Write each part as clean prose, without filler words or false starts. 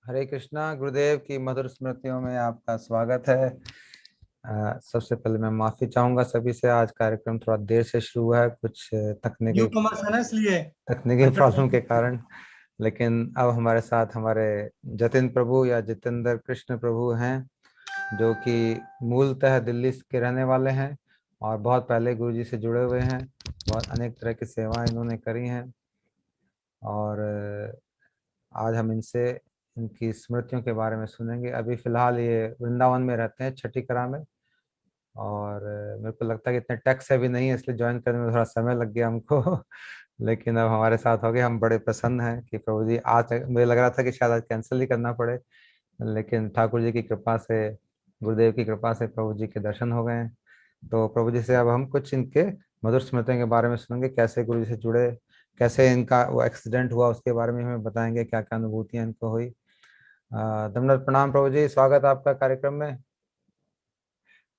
हरे कृष्णा। गुरुदेव की मधुर स्मृतियों में आपका स्वागत है। सबसे पहले मैं माफी चाहूंगा सभी से। आज कार्यक्रम थोड़ा देर से शुरू हुआ है, कुछ न्यू कमर्स है ना, इसलिए तकनीकी प्रॉब्लम के अनफिट। कारण। लेकिन अब हमारे साथ हमारे जतिन प्रभु या जितेंद्र कृष्ण प्रभु हैं, जो कि मूलतः दिल्ली के रहने वाले हैं और बहुत पहले गुरु जी से जुड़े हुए हैं। बहुत अनेक तरह की सेवाएं इन्होंने करी हैं और आज हम इनसे इनकी स्मृतियों के बारे में सुनेंगे। अभी फिलहाल ये वृंदावन में रहते हैं, छठी कला में। और मेरे को लगता है कि इतने टैक्स हैवी नहीं है, इसलिए ज्वाइन करने में थोड़ा समय लग गया हमको लेकिन अब हमारे साथ हो गए। हम बड़े प्रसन्न हैं कि प्रभु जी आज, मुझे लग रहा था कि शायद आज कैंसिल ही करना पड़े, लेकिन ठाकुर जी की कृपा से, गुरुदेव की कृपा से प्रभु जी के दर्शन हो गए हैं। तो प्रभु जी से अब हम कुछ इनके मधुर स्मृतियों के बारे में सुनेंगे, कैसे गुरु जी से जुड़े, कैसे इनका वो एक्सीडेंट हुआ उसके बारे में हमें बताएंगे, क्या क्या अनुभूतियां इनको हुई। दंडवत प्रणाम प्रभु जी, स्वागत है आपका कार्यक्रम में।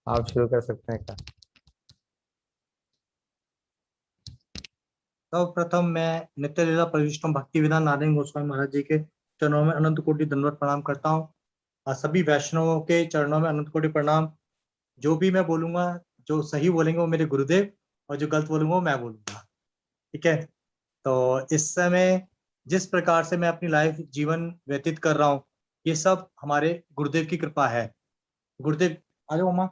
आप शुरू कर सकते हैं क्या? सर्वप्रथम मैं नित्य लीला परिविष्टम भक्ति विधान नारायण गोस्वामी महाराज जी के चरणों में अनंत कोटि दंडवत प्रणाम करता हूँ। और सभी वैष्णवों के चरणों में अनंत कोटि प्रणाम। जो भी मैं बोलूंगा, जो सही बोलेंगे वो मेरे गुरुदेव, और जो गलत बोलूंगा वो मैं बोलूंगा। ठीक है। तो इस समय जिस प्रकार से मैं अपनी लाइफ जीवन व्यतीत कर रहा हूँ, ये सब हमारे गुरुदेव की कृपा है। गुरुदेव, आ जाओ अम्मा।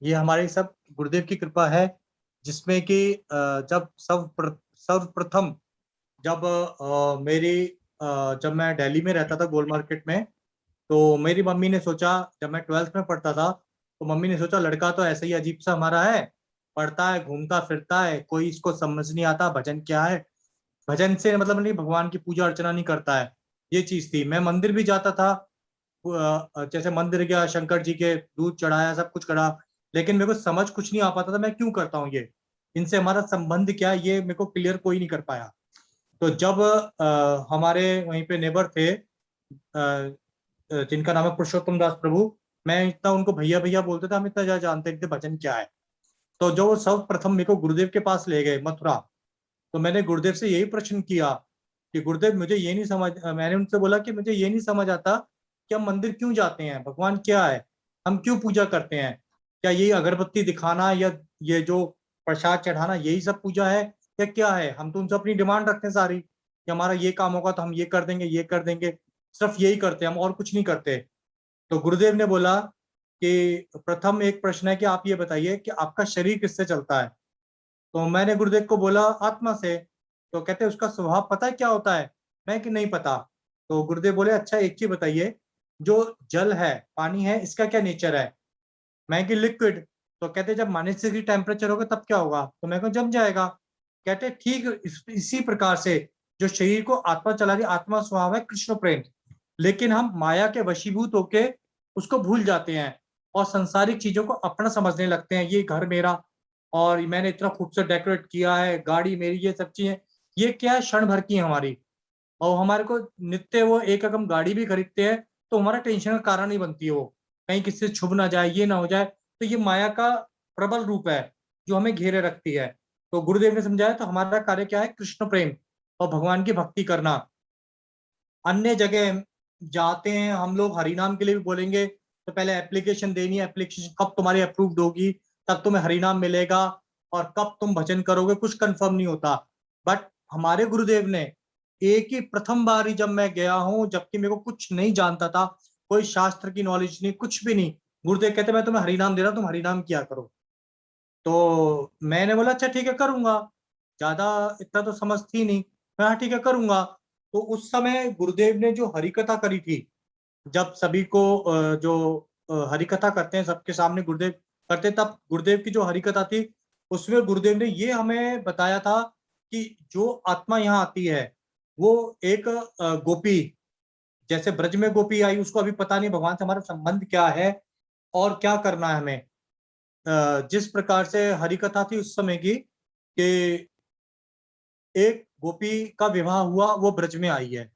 ये हमारे सब गुरुदेव की कृपा है, जिसमें कि जब सर्वप्रथम जब जब मैं दिल्ली में रहता था गोल मार्केट में, तो मेरी मम्मी ने सोचा, जब मैं 12th में पढ़ता था, तो मम्मी ने सोचा लड़का तो ऐसे ही अजीब सा हमारा है, पढ़ता है, घूमता फिरता है, कोई इसको समझ नहीं आता भजन क्या है, भजन से मतलब नहीं, भगवान की पूजा अर्चना नहीं करता है। ये चीज थी। मैं मंदिर भी जाता था, जैसे मंदिर गया, शंकर जी के दूध चढ़ाया, सब कुछ करा, लेकिन मेरे को समझ कुछ नहीं आ पाता था मैं क्यों करता हूँ ये, इनसे हमारा संबंध क्या है, ये मेरे को क्लियर कोई नहीं कर पाया। तो जब हमारे वहीं पे नेबर थे, जिनका नाम है पुरुषोत्तम दास प्रभु, मैं इतना उनको भैया भैया बोलते थे, हम इतना ज्यादा जानते थे भजन क्या है। तो जो वो सब प्रथम मेरे को गुरुदेव के पास ले गए मथुरा, तो मैंने गुरुदेव से यही प्रश्न किया कि गुरुदेव मुझे ये नहीं समझ, मैंने उनसे बोला कि मुझे ये नहीं समझ आता कि हम मंदिर क्यों जाते हैं, भगवान क्या है, हम क्यों पूजा करते हैं, क्या यही अगरबत्ती दिखाना या ये जो प्रसाद चढ़ाना यही सब पूजा है, या क्या है। हम तो उनसे अपनी डिमांड रखते हैं सारी, कि हमारा ये काम होगा तो हम ये कर देंगे, ये कर देंगे, सिर्फ यही करते हैं हम, और कुछ नहीं करते। तो गुरुदेव ने बोला कि प्रथम एक प्रश्न है कि आप ये बताइए कि आपका शरीर किससे चलता है। तो मैंने गुरुदेव को बोला आत्मा से। तो कहते उसका स्वभाव पता है क्या होता है। मैं कि नहीं पता। तो गुरुदेव बोले अच्छा एक चीज बताइए, जो जल है, पानी है, इसका क्या नेचर है। मैं कि लिक्विड। तो कहते जब -डिग्री टेम्परेचर होगा तब क्या होगा। तो मैं को जम जाएगा। कहते ठीक इसी प्रकार से जो शरीर को आत्मा चला रही, आत्मा स्वभाव है कृष्ण प्रेम, लेकिन हम माया के वशीभूत होके उसको भूल जाते हैं और संसारिक चीजों को अपना समझने लगते हैं। ये घर मेरा, और मैंने इतना खूबसूरत डेकोरेट किया है, गाड़ी मेरी, ये सब चीजें ये क्या है, क्षण भर की है हमारी। और हमारे को नित्य वो एक अगर हम गाड़ी भी खरीदते हैं तो हमारा टेंशन का कारण नहीं बनती है वो, कहीं किसी से छुप ना जाए, ये ना हो जाए। तो ये माया का प्रबल रूप है जो हमें घेरे रखती है। तो गुरुदेव ने समझाया, तो हमारा कार्य क्या है, कृष्ण प्रेम और भगवान की भक्ति करना। अन्य जगह जाते हैं हम लोग, हरिनाम के लिए भी बोलेंगे तो पहले एप्लीकेशन देनी है, एप्लीकेशन कब तुम्हारी अप्रूव्ड होगी तब तुम्हें हरिनाम मिलेगा, और कब तुम भजन करोगे कुछ कंफर्म नहीं होता। बट हमारे गुरुदेव ने एक ही प्रथम बार ही जब मैं गया हूं, जबकि मेरे को कुछ नहीं जानता था, कोई शास्त्र की नॉलेज नहीं, कुछ भी नहीं, गुरुदेव कहते मैं तुम्हें हरिनाम दे रहा हूं, तुम हरिनाम किया करो। तो मैंने बोला अच्छा ठीक है करूंगा, ज्यादा इतना तो समझ थी नहीं। मैं हाँ ठीक है करूंगा। तो उस समय गुरुदेव ने जो हरिकथा करी थी, जब सभी को जो हरिकथा करते हैं सबके सामने गुरुदेव करते, तब गुरुदेव की जो हरिकथा थी उसमें गुरुदेव ने ये हमें बताया था कि जो आत्मा यहाँ आती है वो एक गोपी, जैसे ब्रज में गोपी आई, उसको अभी पता नहीं भगवान से हमारा संबंध क्या है और क्या करना है हमें। जिस प्रकार से हरिकथा थी उस समय की, कि एक गोपी का विवाह हुआ, वो ब्रज में आई है,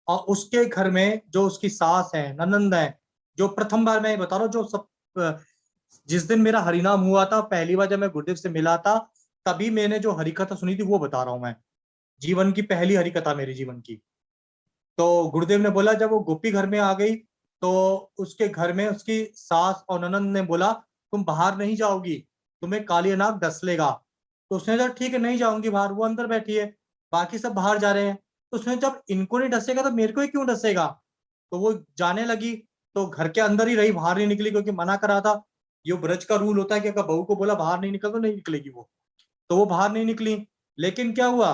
और उसके घर में जो उसकी सास है, ननंद है, जो प्रथम बार मैं बता रहा हूँ, जो सब जिस दिन मेरा हरिनाम हुआ था पहली बार जब मैं गुरुदेव से मिला था, तभी मैंने जो हरि कथा सुनी थी वो बता रहा हूं मैं, जीवन की पहली हरि कथा मेरे जीवन की। तो गुरुदेव ने बोला जब वो गोपी घर में आ गई तो उसके घर में उसकी सास और ननंद ने बोला तुम बाहर नहीं जाओगी, तुम्हें काली नाग डस लेगा। तो उसने कहा ठीक है नहीं जाऊंगी बाहर, वो अंदर बैठी है, बाकी सब बाहर जा रहे हैं। तो उसने जब इनको नहीं डसेगा तो मेरे को ही क्यों डसेगा, तो वो जाने लगी। तो घर के अंदर ही रही, बाहर नहीं निकली, क्योंकि मना करा था। ये ब्रज का रूल होता है कि अगर बहू को बोला बाहर नहीं निकल तो नहीं निकलेगी वो। तो वो बाहर नहीं निकली। लेकिन क्या हुआ,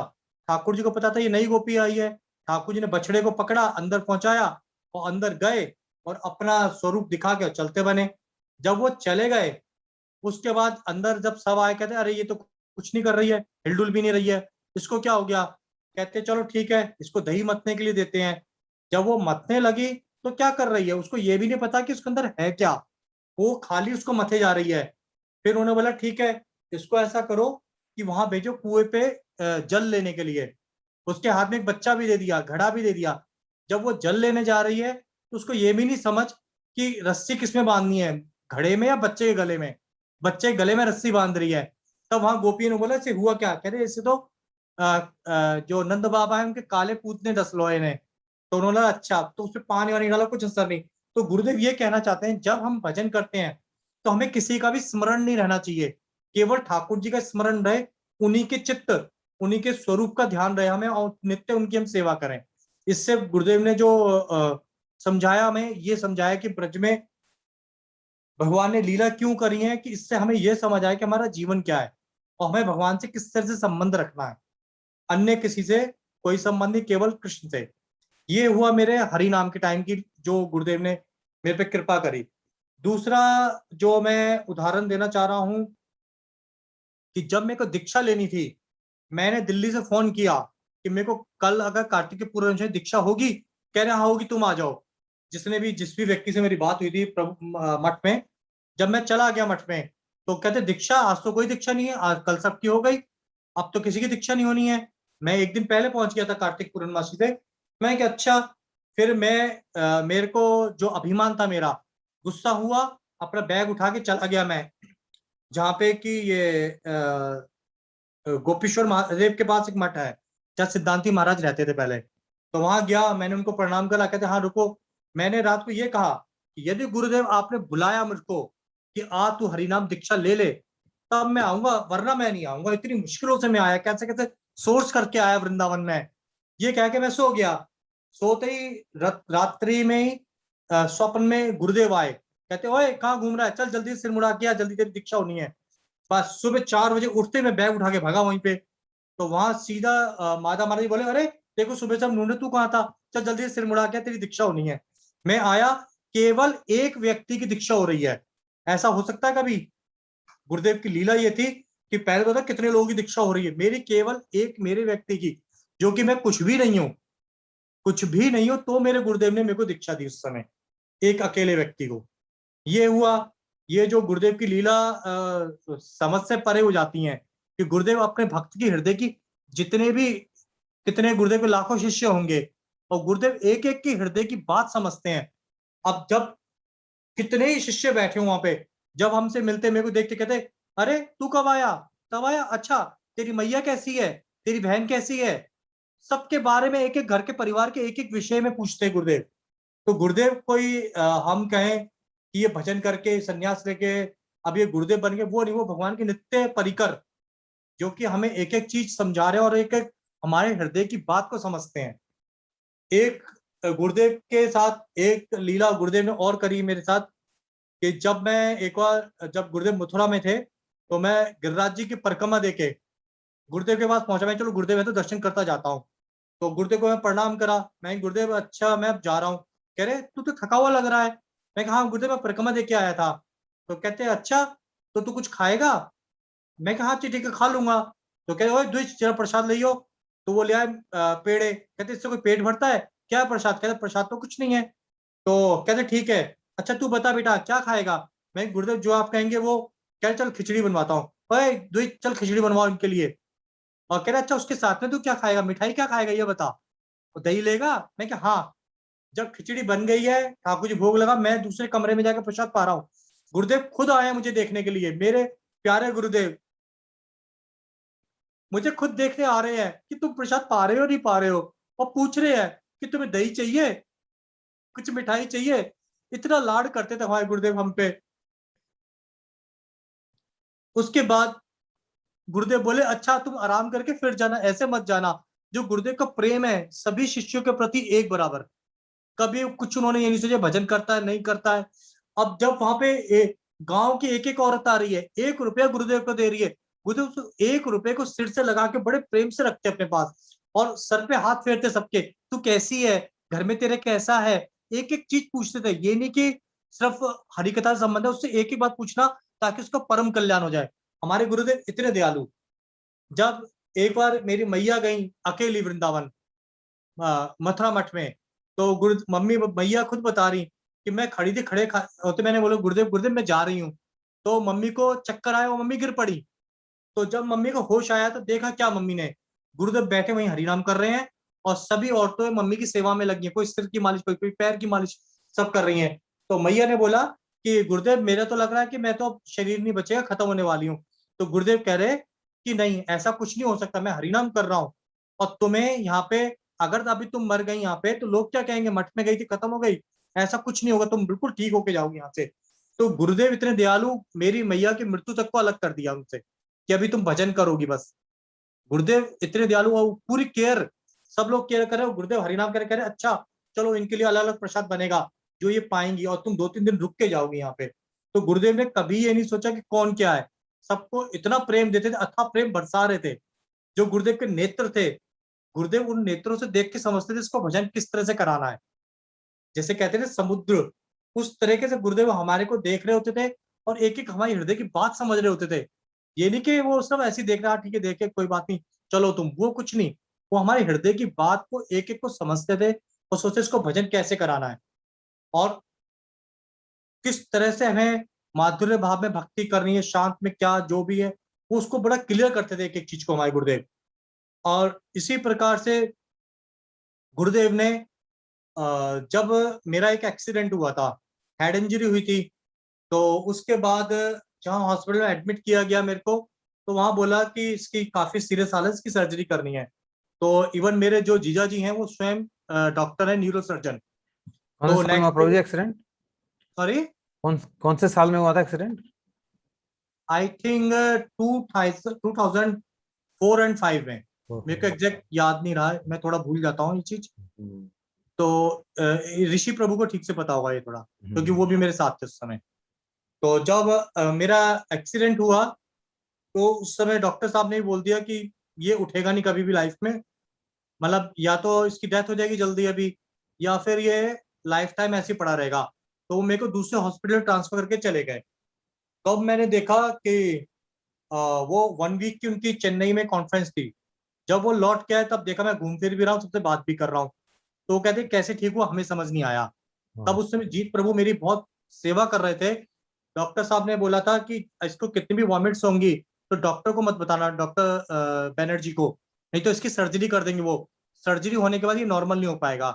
ठाकुर जी को पता था ये नई गोपी आई है। ठाकुर जी ने बछड़े को पकड़ा, अंदर पहुंचाया और अंदर गए और अपना स्वरूप दिखा के चलते बने। जब वो चले गए उसके बाद अंदर जब सब आए, कहते अरे ये तो कुछ नहीं कर रही है, हिलडुल भी नहीं रही है, इसको क्या हो गया। कहते चलो ठीक है इसको दही मतने के लिए देते हैं। जब वो मतने लगी तो क्या कर रही है, उसको ये भी नहीं पता कि उसके अंदर है क्या, वो खाली उसको मथे जा रही है। फिर उन्होंने बोला ठीक है इसको ऐसा करो कि वहां भेजो कुएं पे जल लेने के लिए। उसके हाथ में एक बच्चा भी दे दिया, घड़ा भी दे दिया। जब वो जल लेने जा रही है तो उसको ये भी नहीं समझ कि रस्सी किसमें बांधनी है, घड़े में या बच्चे के गले में। बच्चे के गले में रस्सी बांध रही है। तब वहां गोपी ने बोला इसे हुआ क्या, कह रहे इसे तो जो नंद बाबा है उनके काले पूत ने डस लोए ने। तो उन्होंने बोला अच्छा, तो उसमें पानी वानी डाला, कुछ असर नहीं। तो गुरुदेव ये कहना चाहते हैं जब हम भजन करते हैं तो हमें किसी का भी स्मरण नहीं रहना चाहिए, केवल ठाकुर जी का स्मरण रहे, उन्हीं के चित्त उन्हीं के स्वरूप का ध्यान रहे हमें, और नित्य उनकी हम सेवा करें। इससे गुरुदेव ने जो समझाया, हमें ये समझाया कि ब्रज में भगवान ने लीला क्यों करी है, कि इससे हमें यह समझ आए कि हमारा जीवन क्या है और हमें भगवान से किस तरह से संबंध रखना है। अन्य किसी से कोई संबंध नहीं, केवल कृष्ण से। ये हुआ मेरे हरि नाम के टाइम की जो गुरुदेव ने मेरे पे कृपा करी। दूसरा जो मैं उदाहरण देना चाह रहा हूं कि जब मेरे को दीक्षा लेनी थी, मैंने दिल्ली से फोन किया कि मेरे को कल अगर कार्तिक पूर्णिमा से दीक्षा होगी, कह रहे हाँ होगी तुम आ जाओ। जिस भी व्यक्ति से मेरी बात हुई थी प्रभु मठ में, जब मैं चला गया मठ में तो कहते दीक्षा आज तो कोई दीक्षा नहीं है, आज कल सबकी हो गई, अब तो किसी की दीक्षा नहीं होनी है। मैं एक दिन पहले पहुंच गया था कार्तिक पूर्णमासी से। मैं क्या अच्छा, फिर मेरे को जो अभिमान था मेरा, गुस्सा हुआ, अपना बैग उठा के चला गया मैं जहाँ पे कि ये गोपेश्वर महादेव के पास एक मठ है जहाँ सिद्धांति महाराज रहते थे पहले। तो वहां गया, मैंने उनको प्रणाम करा, कहते हाँ रुको। मैंने रात को ये कहा कि यदि गुरुदेव आपने बुलाया मुझको कि आ तू हरिनाम दीक्षा ले ले, तब मैं आऊंगा, वरना मैं नहीं आऊंगा। इतनी मुश्किलों से मैं आया, कैसे कैसे सोर्स करके आया वृंदावन में। ये कह के मैं सो गया। सोते ही रात्रि में ही स्वप्न में गुरुदेव आए, कहते ओए कहाँ घूम रहा है, चल जल्दी सिर मुड़ा के आ, जल्दी तेरी दीक्षा होनी है। बस सुबह 4 बजे उठते मैं बैग उठा के भागा वहीं पे। तो वहां सीधा माता महाराज बोले अरे देखो सुबह से हम ढूंढे, तू कहाँ था, चल जल्दी से सिर मुड़ा के तेरी दीक्षा होनी है। मैं आया, केवल एक व्यक्ति की दीक्षा हो रही है। ऐसा हो सकता है कभी? गुरुदेव की लीला ये थी कि पहले तो था कितने लोगों की दीक्षा हो रही है, मेरी केवल एक मेरे व्यक्ति की, जो कि मैं कुछ भी नहीं हूं, कुछ भी नहीं हूं, तो मेरे गुरुदेव ने मेरे को दीक्षा दी उस समय, एक अकेले व्यक्ति को। ये हुआ। ये जो गुरुदेव की लीला समझ से परे हो जाती हैं कि गुरुदेव अपने भक्त की हृदय की, जितने भी कितने गुरुदेव के लाखों शिष्य होंगे और गुरुदेव एक एक की हृदय की बात समझते हैं। अब जब कितने ही शिष्य बैठे हो वहां पे, जब हमसे मिलते मेरे को देख के कहते अरे तू कब आया, तब आया, अच्छा तेरी मैया कैसी है, तेरी बहन कैसी है, सबके बारे में एक एक घर के परिवार के एक एक विषय में पूछते हैं गुरुदेव। तो गुरुदेव कोई हम कहें कि ये भजन करके संन्यास लेके अब ये गुरुदेव बन गए, वो नहीं, वो भगवान के नित्य परिकर, जो कि हमें एक एक चीज समझा रहे हैं और एक एक हमारे हृदय की बात को समझते हैं। एक गुरुदेव के साथ एक लीला गुरुदेव ने और करी मेरे साथ कि जब मैं एक बार, जब गुरुदेव मथुरा में थे तो मैं गिरिराज जी की परिक्रमा देके गुरुदेव के पास पहुंचा। मैं चलो गुरुदेव है तो दर्शन करता जाता हूँ। तो गुरुदेव को मैं प्रणाम करा, मैं गुरुदेव अच्छा मैं अब जा रहा हूँ। कह रहे तू तो थका हुआ लग रहा है। मैं कहा हाँ गुरुदेव मैं परिक्रमा देके आया था। तो कहते अच्छा तो तू कुछ खाएगा। मैं कहा हाँ ठीक है खा लूंगा। तो कह रहे ओए द्विज जरा प्रसाद ले आओ। तो वो ले आए पेड़े। कहते इससे कोई पेट भरता है क्या प्रसाद, कहते प्रसाद तो कुछ नहीं है। तो कहते ठीक है, अच्छा तू बता बेटा क्या खाएगा। मैं गुरुदेव जो आप कहेंगे वो। कह रहे चल खिचड़ी बनवाता हूँ। ओए द्विज चल खिचड़ी बनवाओ इनके लिए। और कह रहे अच्छा उसके साथ में तू क्या खाएगा, मिठाई क्या खाएगा ये बता। तो दही लेगा। मैं क्या हाँ। जब खिचड़ी बन गई है, ठाकुर जी भोग लगा, मैं दूसरे कमरे में जाकर प्रसाद पा रहा हूँ। गुरुदेव खुद आए मुझे देखने के लिए, मेरे प्यारे गुरुदेव। मुझे खुद देखने आ रहे हैं कि तुम प्रसाद पा रहे हो नहीं पा रहे हो, और पूछ रहे हैं कि तुम्हें दही चाहिए, कुछ मिठाई चाहिए। इतना लाड करते थे हमारे गुरुदेव हम पे। उसके बाद गुरुदेव बोले अच्छा तुम आराम करके फिर जाना, ऐसे मत जाना। जो गुरुदेव का प्रेम है सभी शिष्यों के प्रति एक बराबर, कभी कुछ उन्होंने ये नहीं सोचा भजन करता है नहीं करता है। अब जब वहां पे गांव की एक एक औरत आ रही है, 1 रुपया गुरुदेव को दे रही है, गुरुदेव उस 1 रुपए को सिर से लगा के बड़े प्रेम से रखते अपने पास, और सर पे हाथ फेरते सबके, तू कैसी है, घर में तेरे कैसा है, एक एक चीज पूछते थे। ये नहीं कि सिर्फ हरिकथा से संबंध है, उससे एक एक बात पूछना ताकि उसका परम कल्याण हो जाए। हमारे गुरुदेव इतने दयालु। जब एक बार मेरी मैया गई अकेली वृंदावन, मथुरा मठ में, तो गुरु मम्मी मैया खुद बता रही कि मैं खड़ी थी, खड़े होते मैंने बोला गुरुदेव गुरुदेव मैं जा रही हूँ। तो मम्मी को चक्कर आया, वो मम्मी गिर पड़ी। तो जब मम्मी को होश आया तो देखा क्या मम्मी ने, गुरुदेव बैठे वहीं हरिनाम कर रहे हैं, और सभी औरतें मम्मी की सेवा में लगी हैं, कोई सिर की मालिश, कोई पैर की मालिश, सब कर रही हैं। तो मैया ने बोला कि गुरुदेव मेरा तो लग रहा है कि मैं तो अब शरीर नहीं बचेगा, खत्म होने वाली हूँ। तो गुरुदेव कह रहे कि नहीं ऐसा कुछ नहीं हो सकता, मैं हरिनाम कर रहा हूँ, और तुम्हें यहाँ पे अगर अभी तुम मर गई यहाँ पे तो लोग क्या कहेंगे, मठ में गई थी खत्म हो गई, ऐसा कुछ नहीं होगा, तुम बिल्कुल ठीक होके जाओगी यहाँ से। तो गुरुदेव इतने दयालु, मेरी मैया की मृत्यु तक को अलग कर दिया उनसे कि अभी तुम भजन करोगी बस। गुरुदेव इतने दयालु, और पूरी केयर, सब लोग केयर कर रहे हो, गुरुदेव हरिनाम करे, कह रहे अच्छा चलो इनके लिए अलग अलग प्रसाद बनेगा जो ये पाएंगी, और तुम 2-3 दिन रुक के जाओगी यहाँ पे। तो गुरुदेव ने कभी ये नहीं सोचा कि कौन क्या है, सबको इतना प्रेम देते थे, अथाह प्रेम बरसा रहे थे। जो गुरुदेव के नेत्र थे, गुरुदेव उन नेत्रों से देख के समझते थे इसको भजन किस तरह से कराना है। जैसे कहते थे समुद्र, उस तरीके से गुरुदेव हमारे को देख रहे होते थे, और एक एक हमारे हृदय की बात समझ रहे होते थे। ये नहीं कि वो सब ऐसे ही देख रहा ठीक है देखे कोई बात नहीं चलो तुम, वो कुछ नहीं, वो हमारे हृदय की बात को एक एक को समझते थे, और सोचते इसको भजन कैसे कराना है, और किस तरह से हमें माधुर्य भाव में भक्ति करनी है, शांत में क्या जो भी है, वो उसको बड़ा क्लियर करते थे एक एक चीज को हमारे गुरुदेव। और इसी प्रकार से गुरुदेव ने जब मेरा एक एक्सीडेंट हुआ था, हेड इंजरी हुई थी, तो उसके बाद जहाँ हॉस्पिटल में एडमिट किया गया मेरे को, तो वहां बोला कि इसकी काफी सीरियस हालत, इसकी सर्जरी करनी है। तो इवन मेरे जो जीजा जी हैं वो स्वयं डॉक्टर है, न्यूरो सर्जन। कौन तो से साल में हुआ नेक्स्ट प्रभु डे, जी एक्सीडेंट? सॉरी, कौन कौन से साल में हुआ था एक्सीडेंट? आई थिंक 2004 एंड 5 में, मेरे को एग्जैक्ट याद नहीं रहा है, मैं थोड़ा भूल जाता हूँ ये चीज। तो ऋषि प्रभु को ठीक से पता होगा ये थोड़ा, क्योंकि वो भी मेरे साथ थे उस समय। तो जब मेरा एक्सीडेंट हुआ, तो उस समय डॉक्टर साहब ने बोल दिया कि ये उठेगा नहीं कभी भी लाइफ में, मतलब या तो इसकी डेथ हो जाएगी जल्दी अभी, या फिर ये लाइफ टाइम ऐसे ही पड़ा रहेगा। तो वो मेरे को दूसरे हॉस्पिटल ट्रांसफर करके चले गए। तब मैंने देखा कि वो 1 वीक की उनकी चेन्नई में कॉन्फ्रेंस थी। जब वो लौट के आए तब देखा मैं घूम फिर भी रहा हूँ, सबसे बात भी कर रहा हूँ। तो वो कहते कैसे ठीक हुआ हमें समझ नहीं आया। तब उस समय जीत प्रभु मेरी बहुत सेवा कर रहे थे। डॉक्टर साहब ने बोला था कि इसको कितनी भी वॉमिट्स होंगी तो डॉक्टर को मत बताना, डॉक्टर बैनर्जी को, नहीं तो इसकी सर्जरी कर देंगे, वो सर्जरी होने के बाद ये नॉर्मल नहीं हो पाएगा।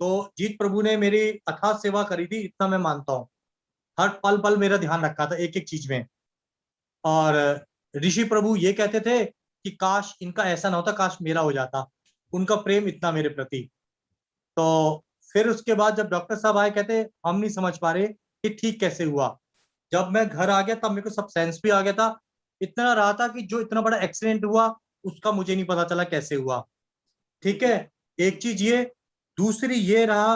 तो जीत प्रभु ने मेरी अथाह सेवा करी थी, इतना मैं मानता हूँ। हर पल पल मेरा ध्यान रखा था एक एक चीज में। और ऋषि प्रभु ये कहते थे कि काश इनका ऐसा ना होता, काश मेरा हो जाता, उनका प्रेम इतना मेरे प्रति। तो फिर उसके बाद जब डॉक्टर साहब आए, कहते हम नहीं समझ पा रहे कि ठीक कैसे हुआ। जब मैं घर आ गया तब मेरे को सब सेंस भी आ गया था। इतना रहा था कि जो इतना बड़ा एक्सीडेंट हुआ उसका मुझे नहीं पता चला कैसे हुआ। ठीक है, एक चीज ये, दूसरी ये रहा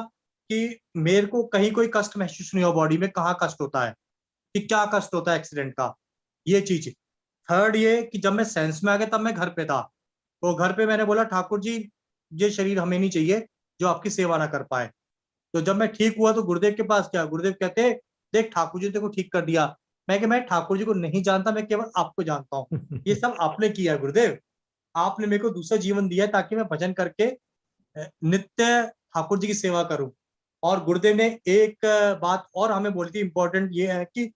कि मेरे को कहीं कोई कष्ट महसूस नहीं हुआ बॉडी में, कहाँ कष्ट होता है कि क्या कष्ट होता है एक्सीडेंट का, ये चीज। थर्ड ये कि जब मैं सेंस में आ गया तब मैं घर पे था, तो घर पे मैंने बोला ठाकुर जी ये शरीर हमें नहीं चाहिए जो आपकी सेवा ना कर पाए। तो जब मैं ठीक हुआ तो गुरुदेव के पास गया, गुरुदेव कहते देख ठाकुर जी ने तेको ठीक कर दिया। मैं ठाकुर जी को नहीं जानता, मैं केवल आपको जानता हूँ, ये सब आपने किया है गुरुदेव, आपने मेरे को दूसरा जीवन दिया है ताकि मैं भजन करके नित्य ठाकुर जी की सेवा करूं। और गुरुदेव ने एक बात और हमें बोली थी, इंपॉर्टेंट ये है कि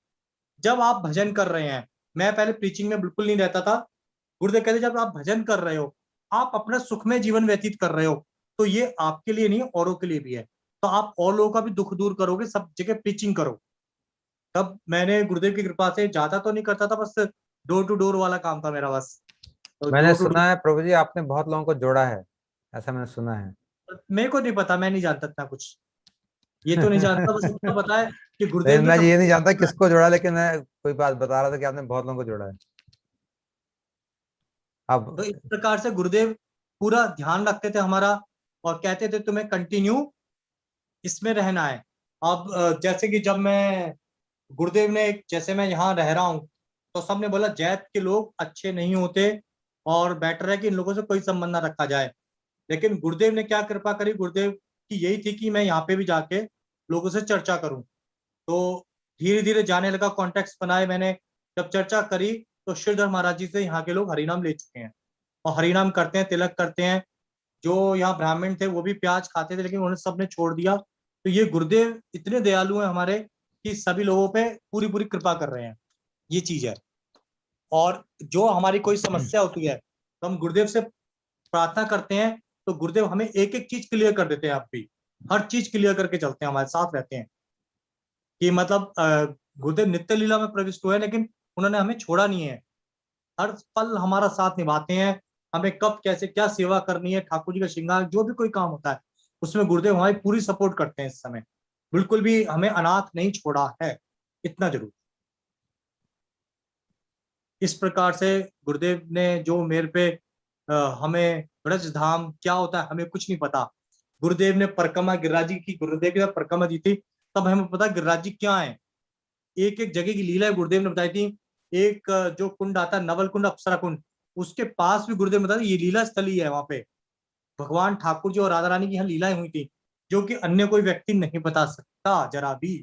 जब आप भजन कर रहे हैं, मैं पहले प्रीचिंग में बिल्कुल नहीं रहता था, गुरुदेव कहते जब आप भजन कर रहे हो, आप अपना सुखमय जीवन व्यतीत कर रहे हो, तो ये आपके लिए नहीं औरों के लिए भी है, तो आप और लोगों का भी दुख दूर करोगे, सब जगह प्रीचिंग करो। तब मैंने गुरुदेव की कृपा से, ज्यादा तो नहीं करता था, बस डोर टू डोर वाला काम था मेरा बस। तो मैंने जो भी सुना है प्रभु जी आपने बहुत लोगों को जोड़ा है, ऐसा मैंने सुना है। मेरे को नहीं पता, मैं नहीं जानता इतना कुछ, ये तो नहीं जानता, बस इतना पता है कि गुरुदेव लेकिन ने मैं ये सबको नहीं जानता जोड़ा है। किसको जोड़ा, लेकिन मैं कोई बात बता रहा था कि आपने बहुत लोगों को जोड़ा है। तो अब इस प्रकार से गुरुदेव पूरा ध्यान रखते थे हमारा, और कहते थे तुम्हें कंटिन्यू इसमें रहना है। अब जैसे कि जब मैं गुरुदेव ने, जैसे मैं यहाँ रह रहा हूँ, तो सबने बोला जैत के लोग अच्छे नहीं होते और बेटर है कि इन लोगों से कोई संबंध ना रखा जाए। लेकिन गुरुदेव ने क्या कृपा करी, गुरुदेव की यही थी कि मैं यहाँ पे भी जाके लोगों से चर्चा करूं। तो धीरे धीरे जाने लगा, कॉन्टेक्ट बनाए मैंने। जब चर्चा करी तो श्रीधर महाराज जी से यहाँ के लोग हरिनाम ले चुके हैं और हरिनाम करते हैं, तिलक करते हैं। जो यहाँ ब्राह्मण थे वो भी प्याज खाते थे, लेकिन उन्होंने सबने छोड़ दिया। तो ये गुरुदेव इतने दयालु हैं हमारे कि सभी लोगों पे पूरी पूरी कृपा कर रहे हैं, ये चीज है। और जो हमारी कोई समस्या होती है तो हम गुरुदेव से प्रार्थना करते हैं, तो गुरुदेव हमें एक एक चीज क्लियर कर देते हैं। आप भी हर चीज क्लियर करके चलते हैं, हमारे साथ रहते हैं। कि मतलब गुरुदेव नित्य लीला में प्रविष्ट हुए, लेकिन उन्होंने हमें छोड़ा नहीं है। हर पल हमारा साथ निभाते हैं। हमें कब कैसे क्या सेवा करनी है, ठाकुर जी का श्रृंगार, जो भी कोई काम होता है उसमें गुरुदेव हमारी पूरी सपोर्ट करते हैं इस समय। बिल्कुल भी हमें अनाथ नहीं छोड़ा है, इतना जरूर। इस प्रकार से गुरुदेव ने जो मेरे पे हमें ब्रज धाम क्या होता है हमें कुछ नहीं पता। गुरुदेव ने परिक्रमा गिरिराज जी की, गुरुदेव की जब परिक्रमा जी थी तब हमें पता गिरिराज जी क्या है। एक एक जगह की लीला गुरुदेव ने बताई थी। एक जो कुंड आता है नवल कुंड, अप्सरा कुंड, उसके पास भी गुरुदेव ने बताया ये लीला स्थली है। वहां पे भगवान ठाकुर जी और राधा रानी की यहाँ लीलाएं हुई थी, जो कि अन्य कोई व्यक्ति नहीं बता सकता जरा भी।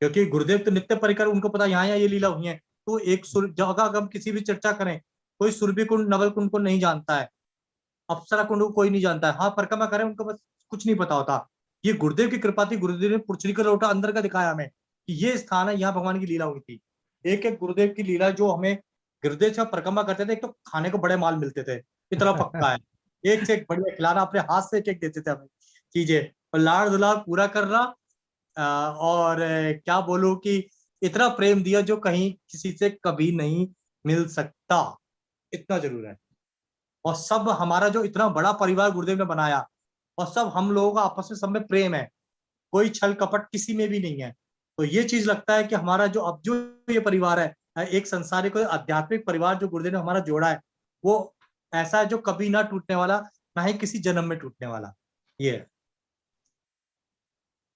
क्योंकि गुरुदेव तो नित्य परिकर, उनको पता यहाँ यहाँ ये लीला हुई है। तो एक सुर जगह अगर हम किसी भी चर्चा करें, कोई सुरभि कुंड नवल कुंड को नहीं जानता है, अप्सरा कुंड को कोई नहीं जानता है। हाँ, परिक्रमा करें उनको बस कुछ नहीं पता होता। ये गुरुदेव की कृपा थी, गुरुदेव ने पुरचरी का लोटा अंदर का दिखाया हमें कि ये स्थान है, यहाँ भगवान की लीला हुई थी। एक एक गुरुदेव की लीला जो हमें गुरुदेव से परिक्रमा करते थे, एक तो खाने को बड़े माल मिलते थे, इतना पक्का है। एक से एक बढ़िया खिलाना, अपने हाथ से एक एक देते थे हमें चीजें, और लाड़ दुलार पूरा करना। और क्या बोलूं कि इतना प्रेम दिया जो कहीं किसी से कभी नहीं मिल सकता, इतना जरूर है। और सब हमारा जो इतना बड़ा परिवार गुरुदेव ने बनाया, और सब हम लोगों का आपस में सब में प्रेम है, कोई छल कपट किसी में भी नहीं है। तो ये चीज लगता है कि हमारा जो अब जो ये परिवार है, एक संसारिक और आध्यात्मिक परिवार जो गुरुदेव ने हमारा जोड़ा है, वो ऐसा है जो कभी ना टूटने वाला, ना ही किसी जन्म में टूटने वाला। ये है।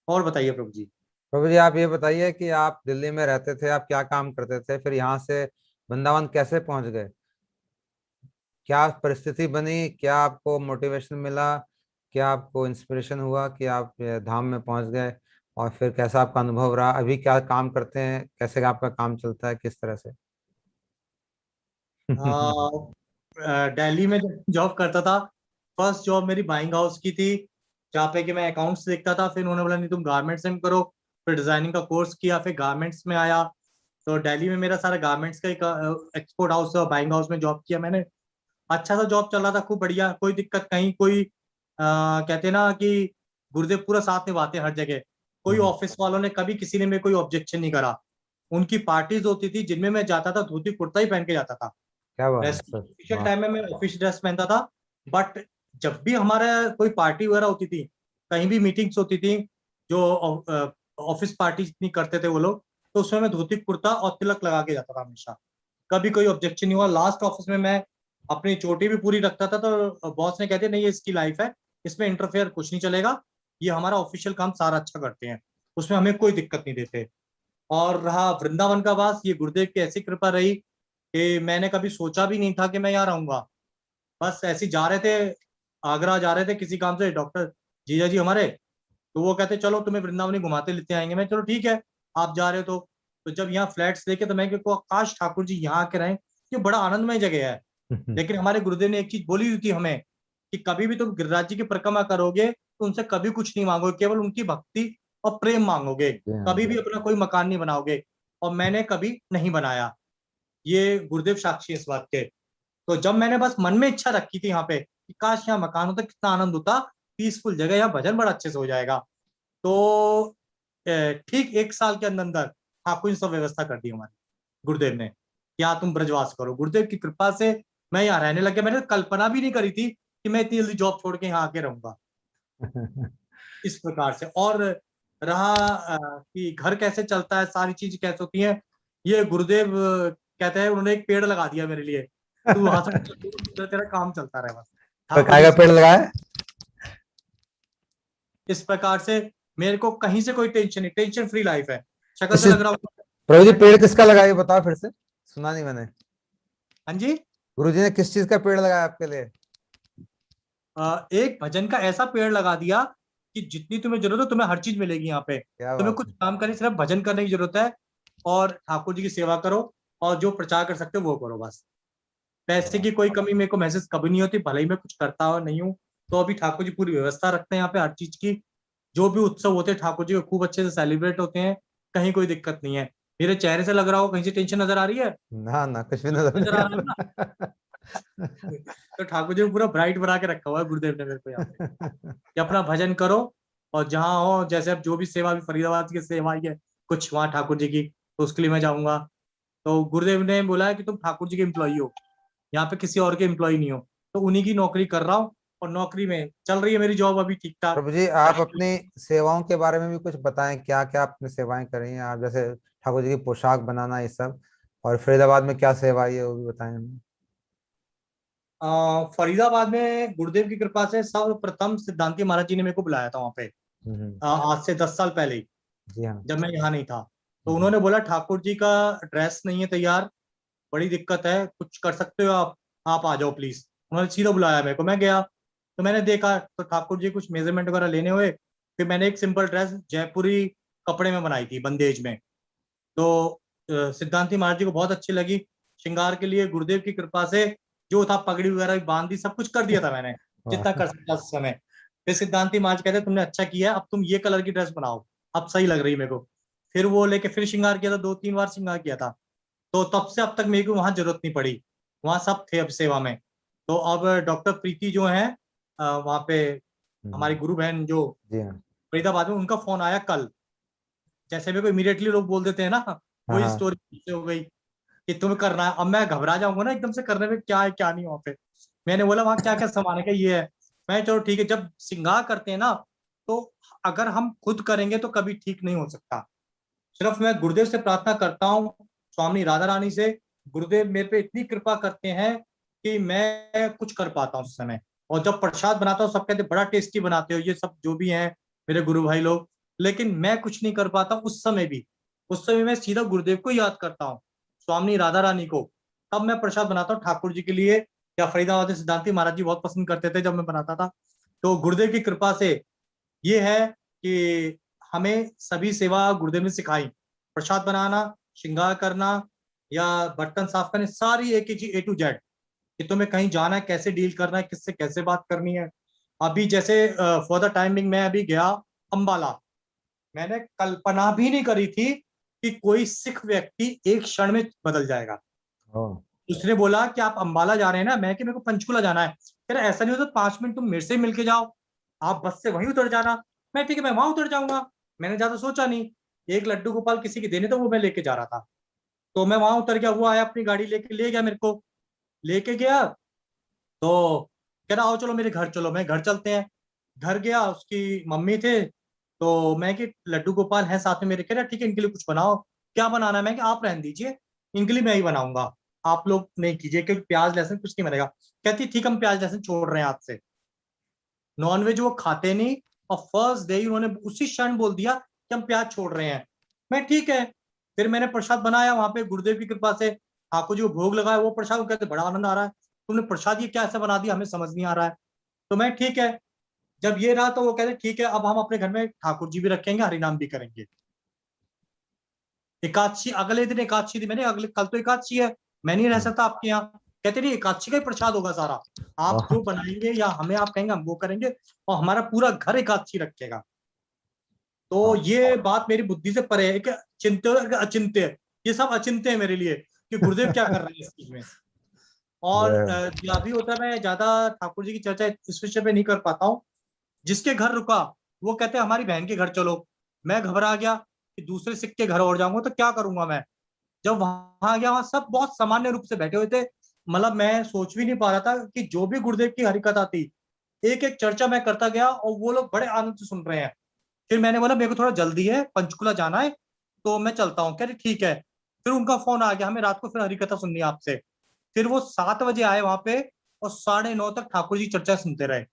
और बताइए प्रभु जी। प्रभु जी आप ये बताइए कि आप दिल्ली में रहते थे, आप क्या काम करते थे, फिर यहाँ से वृंदावन कैसे पहुंच गए? क्या परिस्थिति बनी, क्या आपको मोटिवेशन मिला, क्या आपको इंस्पिरेशन हुआ कि आप ये धाम में पहुंच गए? और फिर कैसा आपका अनुभव रहा? अभी क्या काम करते हैं, कैसे आपका काम चलता है, किस तरह से? दिल्ली में जब जॉब करता था, फर्स्ट जॉब मेरी बाइंग हाउस की थी, जहाँ पे कि मैं अकाउंट्स देखता था। फिर उन्होंने बोला नहीं तुम गारमेंट्स में करो। फिर डिजाइनिंग का कोर्स किया, फिर गारमेंट्स में आया। तो दिल्ली में मेरा सारा गारमेंट्स का एक एक्सपोर्ट हाउस और बाइंग हाउस में जॉब किया मैंने। अच्छा सा जॉब चल रहा था, खूब बढ़िया, कोई दिक्कत कहीं, कोई कहते ना कि गुरुदेव पूरा साथ निभाते हैं हर जगह। कोई हम्म, ऑफिस वालों ने कभी किसी ने मेरे कोई ऑब्जेक्शन नहीं करा। उनकी पार्टीज होती थी जिनमें मैं जाता था, धोती कुर्ता ही पहन के जाता था। क्या बात है सर, ऑफिशियल वाह। टाइम में मैं ऑफिस ड्रेस पहनता था। बट जब भी हमारा कोई पार्टी वगैरह होती थी, कहीं भी मीटिंग्स होती थी, जो ऑफिस पार्टी जितनी करते थे वो लोग, तो उसमें मैं धोती कुर्ता और तिलक लगा के जाता था हमेशा। कभी कोई ऑब्जेक्शन नहीं हुआ। लास्ट ऑफिस में मैं अपनी चोटी भी पूरी रखता था, तो बॉस ने कहते नहीं ये इसकी लाइफ है, इसमें इंटरफेयर कुछ नहीं चलेगा, ये हमारा ऑफिशियल काम सारा अच्छा करते हैं, उसमें हमें कोई दिक्कत नहीं देते। और रहा वृंदावन का वास, ये गुरुदेव की ऐसी कृपा रही कि मैंने कभी सोचा भी नहीं था कि मैं यहाँ रहूंगा। बस ऐसे ही जा रहे थे, आगरा जा रहे थे किसी काम से, डॉक्टर जीजा जी हमारे, तो वो कहते चलो तुम्हें वृंदावन ही घुमाते लेते आएंगे। मैं चलो ठीक है, आप जा रहे हो तो जब यहाँ फ्लैट्स देखे तो मैं को काश ठाकुर जी यहाँ के रहें, ये बड़ा आनंदमय जगह है। लेकिन हमारे गुरुदेव ने एक चीज बोली हुई थी हमें कि कभी भी तुम गिरिराज जी की परिक्रमा करोगे तो उनसे कभी कुछ नहीं मांगोगे, केवल उनकी भक्ति और प्रेम मांगोगे, जी हाँ, कभी जी भी हाँ। अपना कोई मकान नहीं बनाओगे। और मैंने कभी नहीं बनाया, ये गुरुदेव साक्षी है इस बात के। तो जब मैंने बस मन में इच्छा रखी थी यहाँ पे कि काश यहाँ मकान होता, कितना आनंद होता, पीसफुल जगह, यहाँ भजन बड़ा अच्छे से हो जाएगा। तो ठीक एक साल के अंदर अंदर ठाकुर ने सब व्यवस्था कर दी हमारी, गुरुदेव ने, कि हाँ तुम ब्रजवास करो। गुरुदेव की कृपा से मैं यहाँ रहने लग गया। मैंने कल्पना भी नहीं करी थी कि मैं इतनी जल्दी जॉब छोड़ के यहाँ आके रहूंगा इस प्रकार से। और रहा कि घर कैसे चलता है, सारी चीज कैसे होती है, ये गुरुदेव कहते हैं, उन्होंने एक पेड़ लगा दिया मेरे लिए, तू वहां से तेरा काम चलता रहे बस। तो ठाकुर काय जी का पेड़ लगाया? इस प्रकार से मेरे को कहीं से कोई टेंशन नहीं, टेंशन फ्री लाइफ है। शक्ल किस से चीज, लग रहा हूँ प्रभु जी मैं पेड़ टेंशन। किसका लगाया ये बताओ फिर से, सुना नहीं मैंने। हाँ जी। गुरु जी ने किस चीज का पेड़ लगाया आपके लिए? एक भजन का ऐसा पेड़ लगा दिया कि जितनी तुम्हें जरूरत है तुम्हें हर चीज मिलेगी यहाँ पे। क्या तुम्हें बात कुछ है। काम करने, सिर्फ भजन करने की जरूरत है, और ठाकुर जी की सेवा करो, और जो प्रचार कर सकते हो वो करो बस। पैसे वाह, की कोई कमी मेरे को महसूस कभी नहीं होती, भले ही मैं कुछ करता हो नहीं हूँ। तो अभी ठाकुर जी पूरी व्यवस्था रखते हैं यहाँ पे हर चीज की। जो भी उत्सव होते हैं ठाकुर जी को खूब अच्छे से सेलिब्रेट होते हैं, कहीं कोई दिक्कत नहीं है। मेरे चेहरे से लग रहा हो कहीं से टेंशन नजर आ रही है? ना ना कुछ भी नजर नजर नहीं आ आ रहा है ना? रहा। तो ठाकुर जी को पूरा ब्राइट बना के रखा हुआ है गुरुदेव ने मेरे को यहाँ पे, कि अपना भजन करो, और जहाँ हो, जैसे अब जो भी सेवा भी फरीदाबाद की सेवा आई है कुछ वहाँ ठाकुर जी की, तो उसके लिए मैं जाऊंगा। तो गुरुदेव ने बोला है कि तुम ठाकुर जी के एम्प्लॉई हो, यहाँ पे किसी और के एम्प्लॉय नहीं हो। तो उन्हीं की नौकरी कर रहा हूँ, और नौकरी में चल रही है मेरी जॉब अभी ठीक ठाक। प्रभु जी आप अपनी सेवाओं के बारे में भी कुछ बताएं, क्या क्या आपने सेवाएं करी हैं आप, जैसे ठाकुर जी की पोशाक बनाना ये सब, और फरीदाबाद में क्या सेवा है वो भी बताएं हमें। फरीदाबाद में गुरुदेव की कृपा से सर्वप्रथम सिद्धांति महाराज जी ने मेरे को बुलाया था वहाँ पे, हम्म। आज से 10 साल पहले ही, जी हाँ। जब मैं यहाँ नहीं था। तो हम्म। उन्होंने बोला ठाकुर जी का ड्रेस नहीं है तैयार, बड़ी दिक्कत है, कुछ कर सकते हो आप आ जाओ प्लीज। उन्होंने सीधा बुलाया मेरे को, मैं गया। तो मैंने देखा तो ठाकुर जी कुछ मेजरमेंट वगैरह लेने हुए, फिर मैंने एक सिंपल ड्रेस जयपुरी कपड़े में बनाई थी, बंदेज में। तो सिद्धांति महाराज जी को बहुत अच्छी लगी। श्रृंगार के लिए गुरुदेव की कृपा से जो था पगड़ी वगैरह भी बांध दी, सब कुछ कर दिया था मैंने जितना वाह। कर सकता उस समय। फिर सिद्धांति महाराज कहते तुमने अच्छा किया है, अब तुम ये कलर की ड्रेस बनाओ, अब सही लग रही मेरे को। फिर वो लेके फिर श्रृंगार किया था, 2-3 बार श्रृंगार किया था। तो तब से अब तक मेरे को वहां जरूरत नहीं पड़ी, वहां सब थे अब सेवा में। तो अब डॉक्टर प्रीति जो है वहां पे हमारी हम्म। गुरु बहन जो जी हाँ। फरीदाबाद में, उनका फोन आया कल। जैसे मेरे को इमीडिएटली लोग बोल देते हैं ना, हाँ वही हाँ। स्टोरी हो गई कि तुम्हें करना है। अब मैं घबरा जाऊंगा ना एकदम से करने में, क्या है क्या नहीं वहां पे। मैंने बोला वहां क्या क्या सामान है, क्या ये है। मैं चलो ठीक है, जब श्रृंगार करते हैं ना, तो अगर हम खुद करेंगे तो कभी ठीक नहीं हो सकता। सिर्फ मैं गुरुदेव से प्रार्थना करता हूँ, स्वामी राधा रानी से, गुरुदेव मेरे पे इतनी कृपा करते हैं कि मैं कुछ कर पाता हूँ उस समय। और जब प्रसाद बनाता हूँ सब कहते हैं बड़ा टेस्टी बनाते हो, ये सब जो भी हैं मेरे गुरु भाई लोग, लेकिन मैं कुछ नहीं कर पाता उस समय भी। उस समय मैं सीधा गुरुदेव को याद करता हूँ, स्वामी राधा रानी को, तब मैं प्रसाद बनाता हूँ ठाकुर जी के लिए। या फरीदाबाद में सिद्धांति महाराज जी बहुत पसंद करते थे जब मैं बनाता था। तो गुरुदेव की कृपा से ये है कि हमें सभी सेवा गुरुदेव ने सिखाई, प्रसाद बनाना, श्रृंगार करना, या बर्तन साफ करने, सारी एक एक चीज A to Z, कि तुम्हें कहीं जाना है कैसे डील करना है, किससे कैसे बात करनी है। अभी जैसे फॉर द टाइमिंग मैं अभी गया अंबाला, मैंने कल्पना भी नहीं करी थी कि कोई सिख व्यक्ति एक क्षण में बदल जाएगा। ओ। उसने बोला कि आप अंबाला जा रहे हैं ना, मैं कि मेरे को पंचकुला जाना है। कह रहा ऐसा नहीं हो तो 5 मिनट तुम मेरे से मिलके जाओ, आप बस से वहीं उतर जाना। मैं ठीक है, मैं वहां उतर जाऊंगा। मैंने ज्यादा सोचा नहीं, एक लड्डू गोपाल किसी के देने तो वो मैं लेके जा रहा था। तो मैं वहां उतर गया, वो आया अपनी गाड़ी लेके ले गया मेरे को, लेके गया। तो कह रहा आओ चलो मेरे घर चलो, मैं घर चलते हैं। घर गया, उसकी मम्मी थे, तो मैं कि लड्डू गोपाल है साथ में मेरे, कह रहा ठीक है इनके लिए कुछ बनाओ। क्या बनाना है, मैं कि आप रहने दीजिए, इनके लिए मैं ही बनाऊंगा, आप लोग नहीं कीजिए क्योंकि प्याज लहसुन कुछ नहीं बनेगा। कहती ठीक हम प्याज लहसुन छोड़ रहे हैं आज से, नॉनवेज वो खाते नहीं। और फर्स्ट डे ही उन्होंने उसी क्षण बोल दिया कि हम प्याज छोड़ रहे हैं। मैं ठीक है। फिर मैंने प्रसाद बनाया वहां पे गुरुदेव की कृपा से, ठाकुर जी को भोग लगाया वो प्रसाद, वो कहते बड़ा आनंद आ रहा है, तुमने प्रसाद ये क्या ऐसा बना दिया हमें समझ नहीं आ रहा है। तो मैं ठीक है, जब ये रहा तो वो कहते ठीक है अब हम अपने घर में ठाकुर जी भी रखेंगे, हरिनाम भी करेंगे। एकादशी अगले दिन, एकादशी थी, मैंने अगले कल तो एकादशी है, मैं नहीं रह हम्म। सकता आपके यहाँ। कहते नहीं एकादशी का ही प्रसाद होगा सारा, आप वाह। जो बनाएंगे या हमें आप कहेंगे हम वो करेंगे, और हमारा पूरा घर एकादशी रखेगा। तो वाह। ये बात मेरी बुद्धि से परे है कि चिंत्य और अचिंत्य, ये सब अचिंत्य है मेरे लिए कि गुरुदेव क्या कर रहे हैं इस चीज में। और जय। या भी होता है, मैं ज्यादा ठाकुर जी की चर्चा इस विषय पे नहीं कर पाता हूँ। जिसके घर रुका वो कहते हैं हमारी बहन के घर चलो। मैं घबरा गया कि दूसरे सिख के घर और जाऊंगा तो क्या करूंगा मैं। जब वहां गया, वहां सब बहुत सामान्य रूप से बैठे हुए थे, मतलब मैं सोच भी नहीं पा रहा था कि जो भी गुरुदेव की हरिकथा थी, एक एक चर्चा मैं करता गया और वो लोग बड़े आनंद से सुन रहे हैं। फिर मैंने बोला मेरे को थोड़ा जल्दी है, पंचकुला जाना है, तो मैं चलता हूँ। कह रहे ठीक है। फिर उनका फोन आ गया, हमें रात को फिर हरिकथा सुननी है आपसे। फिर वो 7 बजे आए वहां पे, और 9:30 तक ठाकुर जी चर्चा सुनते रहे।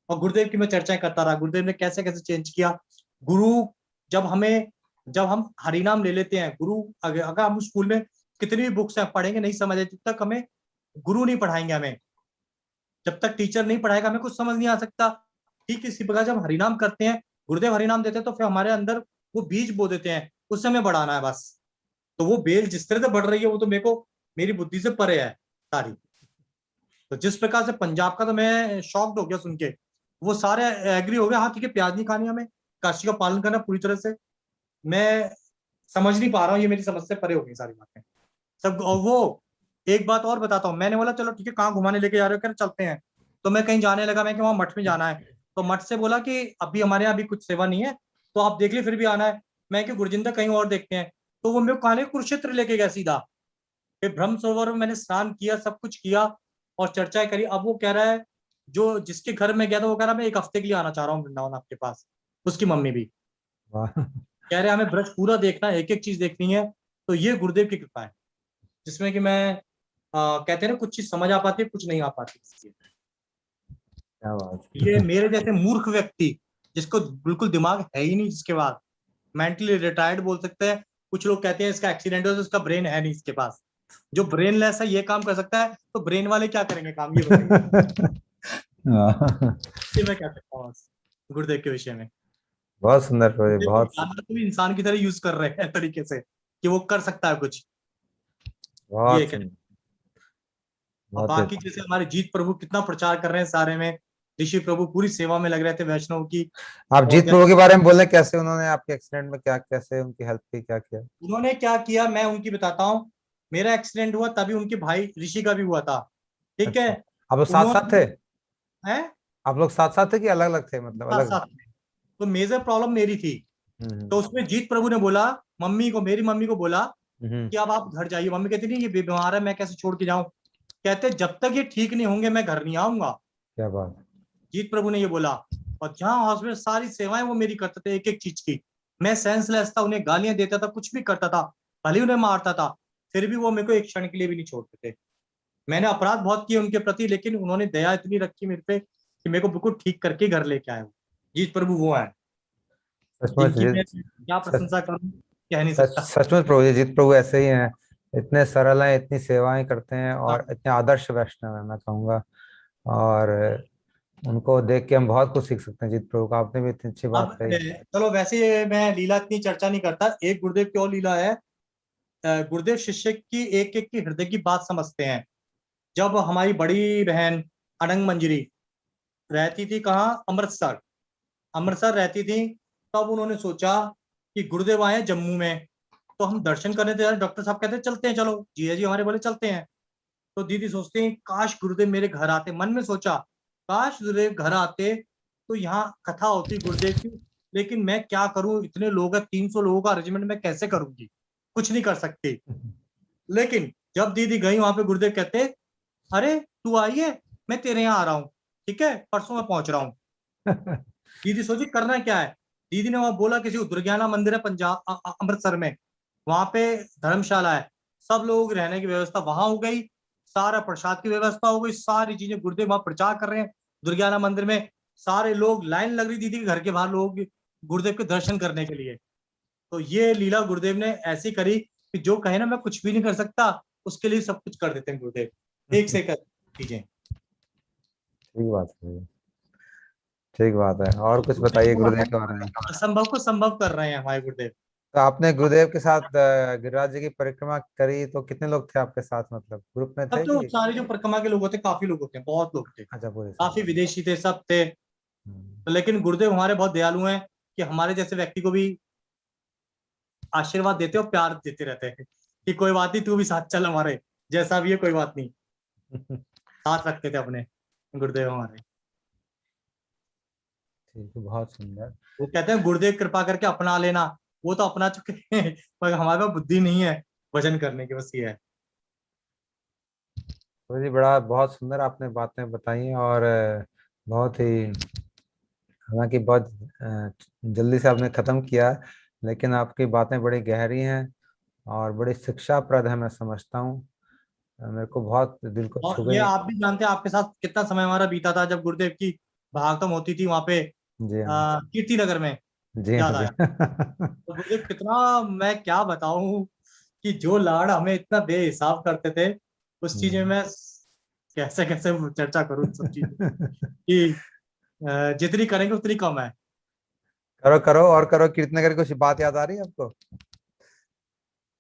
और गुरुदेव की मैं चर्चाएं करता रहा, गुरुदेव ने कैसे कैसे चेंज किया। गुरु जब हमें, जब हम हरिनाम ले लेते हैं, गुरु अगर अगर हम स्कूल में कितनी भी बुक्स हैं पढ़ेंगे नहीं समझ आए, जब तक हमें गुरु नहीं पढ़ाएंगे, हमें जब तक टीचर नहीं पढ़ाएगा हमें कुछ समझ नहीं आ सकता। ठीक इसी प्रकार जब हरिनाम करते हैं, गुरुदेव हरिनाम देते हैं, तो फिर हमारे अंदर वो बीज बो देते हैं, उससे हमें बढ़ाना है बस। तो वो बेल जिस तरह से बढ़ रही है, वो तो मेरे को मेरी बुद्धि से परे है सारी। तो जिस प्रकार से पंजाब का, तो मैं शॉक्ड हो गया सुन के। वो सारे एग्री हो गए, हाँ ठीक है, प्याज नहीं खानी हमें, काशी का पालन करना पूरी तरह से। मैं समझ नहीं पा रहा हूँ, ये मेरी समझ से परे हो गई सारी बातें सब। और वो एक बात और बताता हूँ, मैंने बोला चलो ठीक है, कहाँ घुमाने लेके जा रहे हो, कह रहे चलते हैं। तो मैं कहीं जाने लगा, मैं कि वहाँ मठ में जाना है। तो मठ से बोला कि अभी हमारे यहाँ अभी कुछ सेवा नहीं है, तो आप देख लीजिए, फिर भी आना है। मैं कि गुरजिंदर कहीं और देखते हैं। तो वो मेरे को कहानी कुरुक्षेत्र लेके गया सीधा। फिर ब्रह्म सरोवर में मैंने स्नान किया, सब कुछ किया और चर्चाएं करी। अब वो कह रहा है, जो जिसके घर में गया था, वो कह रहा है मैं 1 हफ्ते के लिए आना चाह रहा हूँ वृंदावन आपके पास। उसकी मम्मी भी वाह। कह रहे हैं हमें ब्रज पूरा देखना है, एक एक चीज देखनी है। तो ये गुरुदेव की कृपा है, जिसमें कि मैं कहते हैं ना, कुछ चीज समझ आ पाती है, कुछ नहीं आ पाती। क्या बात। ये मेरे जैसे मूर्ख व्यक्ति, जिसको बिल्कुल दिमाग है ही नहीं, जिसके बाद मेंटली रिटायर्ड बोल सकते हैं। कुछ लोग कहते हैं इसका एक्सीडेंट हो, तो इसका ब्रेन है नहीं इसके पास। जो ब्रेनलेस है ये काम कर सकता है, तो ब्रेन वाले क्या करेंगे काम, ये बताइए। वाह, ये मैं कह सकता हूँ बस गुरुदेव के विषय में। बहुत सुंदर प्रभु जी, गुरुदेव को बहुत जानवर को भी इंसान की तरह यूज कर रहे हैं तरीके से, कि वो कर सकता है कुछ। ये बहुत क्या। सुंदर, और बहुत ही बाकी अच्छा। जैसे हमारे जीत प्रभु कितना प्रचार कर रहे हैं सारे में, ऋषि प्रभु पूरी सेवा में लग रहे थे वैष्णव की। आप और जीत प्रभु के बारे में बोल रहे हैं, कैसे उन्होंने आपके एक्सीडेंट में क्या, कैसे उनकी हेल्प की, क्या किया? उन्होंने क्या किया, मैं उनकी बताता हूँ। मेरा एक्सीडेंट हुआ तभी उनके भाई ऋषि का भी हुआ था। ठीक है। अच्छा, आप लोग साथ साथ थे? उन्होंने है आप लोग साथ साथ थे कि अलग अलग थे, मतलब साथ अलग? साथ में। तो मेजर प्रॉब्लम मेरी थी। हम्म। तो उसमें जीत प्रभु ने बोला, मम्मी को, मेरी मम्मी को बोला हम्म। कि अब आप घर जाइए। मम्मी कहती नहीं, ये बीमार है, मैं कैसे छोड़ के जाऊं। कहते जब तक ये ठीक नहीं होंगे मैं घर नहीं आऊंगा। क्या बात। जीत प्रभु ने ये बोला। और जहाँ हॉस्पिटल सारी सेवाएं वो मेरी करते थे, एक एक चीज की। मैं सेंसलेस था, उन्हें गालियां देता था, कुछ भी करता था, भले ही उन्हें मारता था, फिर भी वो मेरे को एक क्षण के लिए भी नहीं छोड़ते थे। मैंने अपराध बहुत किए उनके प्रति, लेकिन उन्होंने दया इतनी रखी मेरे पे कि मेरे को बिल्कुल ठीक करके घर लेके आए। जीत प्रभु वो है सचमुच जिनकी मैं क्या सच प्रशंसा करूं, कह नहीं सच सकता। सचमुच प्रभु जी, जीत प्रभु ऐसे ही हैं। इतने सरल हैं, इतनी सेवाएं करते हैं और हाँ। इतने आदर्श वैष्णव हैं, मैं कहूँगा। और उनको देख के हम बहुत कुछ सीख सकते हैं जीत प्रभु का। आपने भी इतनी अच्छी अब बात कही। चलो, वैसे मैं लीला इतनी चर्चा नहीं करता। एक गुरुदेव की और लीला है। गुरुदेव शिष्य की एक एक की हृदय की बात समझते हैं। जब हमारी बड़ी बहन अनंग मंजरी रहती थी, कहाँ, अमृतसर, अमृतसर रहती थी, तब उन्होंने सोचा कि गुरुदेव आए हैं जम्मू में, तो हम दर्शन करने थे। डॉक्टर साहब कहते हैं चलते हैं, चलो जी जी हमारे बोले चलते हैं। तो दीदी सोचते हैं काश गुरुदेव मेरे घर आते। मन में सोचा काश गुरुदेव घर आते, तो यहाँ कथा होती गुरुदेव की। लेकिन मैं क्या करूं, इतने लोग हैं, 300 लोगों का अरेंजमेंट मैं कैसे करूंगी, कुछ नहीं कर सकती। लेकिन जब दीदी गई वहां पे, गुरुदेव कहते अरे तू आई है, मैं तेरे यहाँ आ रहा हूँ, ठीक है, परसों मैं पहुंच रहा हूँ। दीदी सोची करना क्या है। दीदी ने वहां बोला किसी दुर्गियाना मंदिर है पंजाब अमृतसर में, वहां पे धर्मशाला है, सब लोग रहने की व्यवस्था वहां हो गई, सारा प्रसाद की व्यवस्था हो गई, सारी चीजें। गुरुदेव वहां प्रचार कर रहे हैं दुर्गियाना मंदिर में, सारे लोग, लाइन लग रही दीदी के घर के बाहर, लोग गुरुदेव के दर्शन करने के लिए। तो ये लीला गुरुदेव ने ऐसी करी कि जो कहे ना मैं कुछ भी नहीं कर सकता, उसके लिए सब कुछ कर देते हैं गुरुदेव, एक से कर चीजें। ठीक बात है, ठीक बात है। और कुछ बताइए गुरुदेव के बारे में। असंभव को संभव कर रहे हैं हमारे गुरुदेव। तो आपने गुरुदेव के साथ गिरिराज जी की परिक्रमा करी, तो कितने लोग थे आपके साथ, मतलब ग्रुप में अब थे तो कि? सारे जो परिक्रमा के लोग होते, काफी लोग होते हैं, बहुत लोग थे, अच्छा, पूरे काफी साथ। विदेशी थे, सब थे। हम्म। तो लेकिन गुरुदेव हमारे बहुत दयालु हैं, कि हमारे जैसे व्यक्ति को भी आशीर्वाद देते और प्यार देते रहते हैं कि कोई बात नहीं, तू भी साथ चल हमारे, जैसा भी है कोई बात नहीं। साथ रखते थे अपने गुरुदेव हमारे। ठीक है, बहुत सुंदर। वो कहते हैं गुरुदेव कृपा करके अपना लेना। वो तो अपना चुके हैं, पर हमारे पास बुद्धि नहीं है भजन करने की, बस ये है। तो जी बड़ा बहुत सुंदर आपने बातें बताई और बहुत ही, हालांकि बहुत जल्दी से आपने खत्म किया, लेकिन आपकी बातें बड़ी गहरी हैं और बड़ी शिक्षाप्रद है, मैं समझता हूँ। मेरे को बहुत दिल को और छू ये गई। आप भी जानते हैं आपके साथ कितना समय हमारा बीता था जब गुरुदेव की भागदौड़ होती थी वहां पे जी हाँ। कीर्ति नगर में। जी हाँ। याद जी आया तो गुरुदेव कितना, मैं क्या बताऊं कि जो लाड़ हमें इतना बेहिसाब करते थे, उस चीज में मैं कैसे कैसे चर्चा करूं इन सब चीजों की, जितनी करेंगे उतनी कम है। करो करो और करो, कीर्तनगर की कुछ बात याद आ रही है आपको?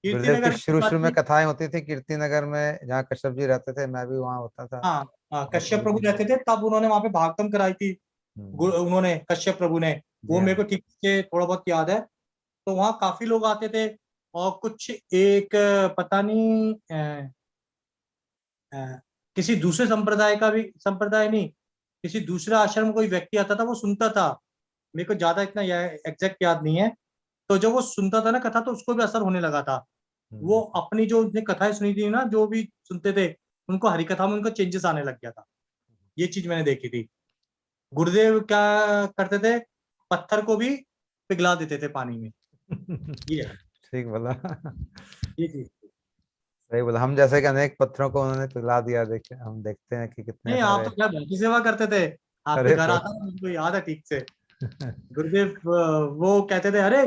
कीर्ति गुरुदेव की नगर की शुरू बात शुरू में की। कथाएं होती थी कीर्ति नगर में, जहाँ कश्यप जी रहते थे, मैं भी वहाँ होता था। हाँ हाँ, और कश्यप प्रभु प्रभु जी रहते ने। थे तब उन्होंने वहां पे भागवतम कराई थी। उन्होंने कश्यप प्रभु ने, जी वो मेरे हाँ। को ठीक से थोड़ा बहुत याद है। तो वहाँ काफी लोग आते थे। और कुछ एक पता नहीं अ, किसी दूसरे संप्रदाय का भी, संप्रदाय नहीं, किसी दूसरे आश्रम में कोई व्यक्ति आता था, वो सुनता था। मेरे को ज्यादा इतना एग्जैक्ट याद नहीं है। तो जब वो सुनता था ना कथा, तो उसको भी असर होने लगा था। वो हम्म। अपनी जो उसने कथाएं सुनी थी ना, जो भी सुनते थे, उनको हरि कथा में उनको चेंजेस आने लग गया था। ये चीज मैंने देखी थी। गुरुदेव क्या करते थे, पत्थर को भी पिघला देते थे पानी में। ये है, ठीक बोला। ये चीज। सही बोला, हम जैसे कि अनेक पत्थरों को उन्होंने पिघला दिया, देखे हम देखते हैं कि कितने नहीं, आप सारे। तो क्या बहुत ही सेवा करते थे। आपके अरे घर आता था, प्रभु। मुझको याद है ठीक से। गुरुदेव वो कहते थे, अरे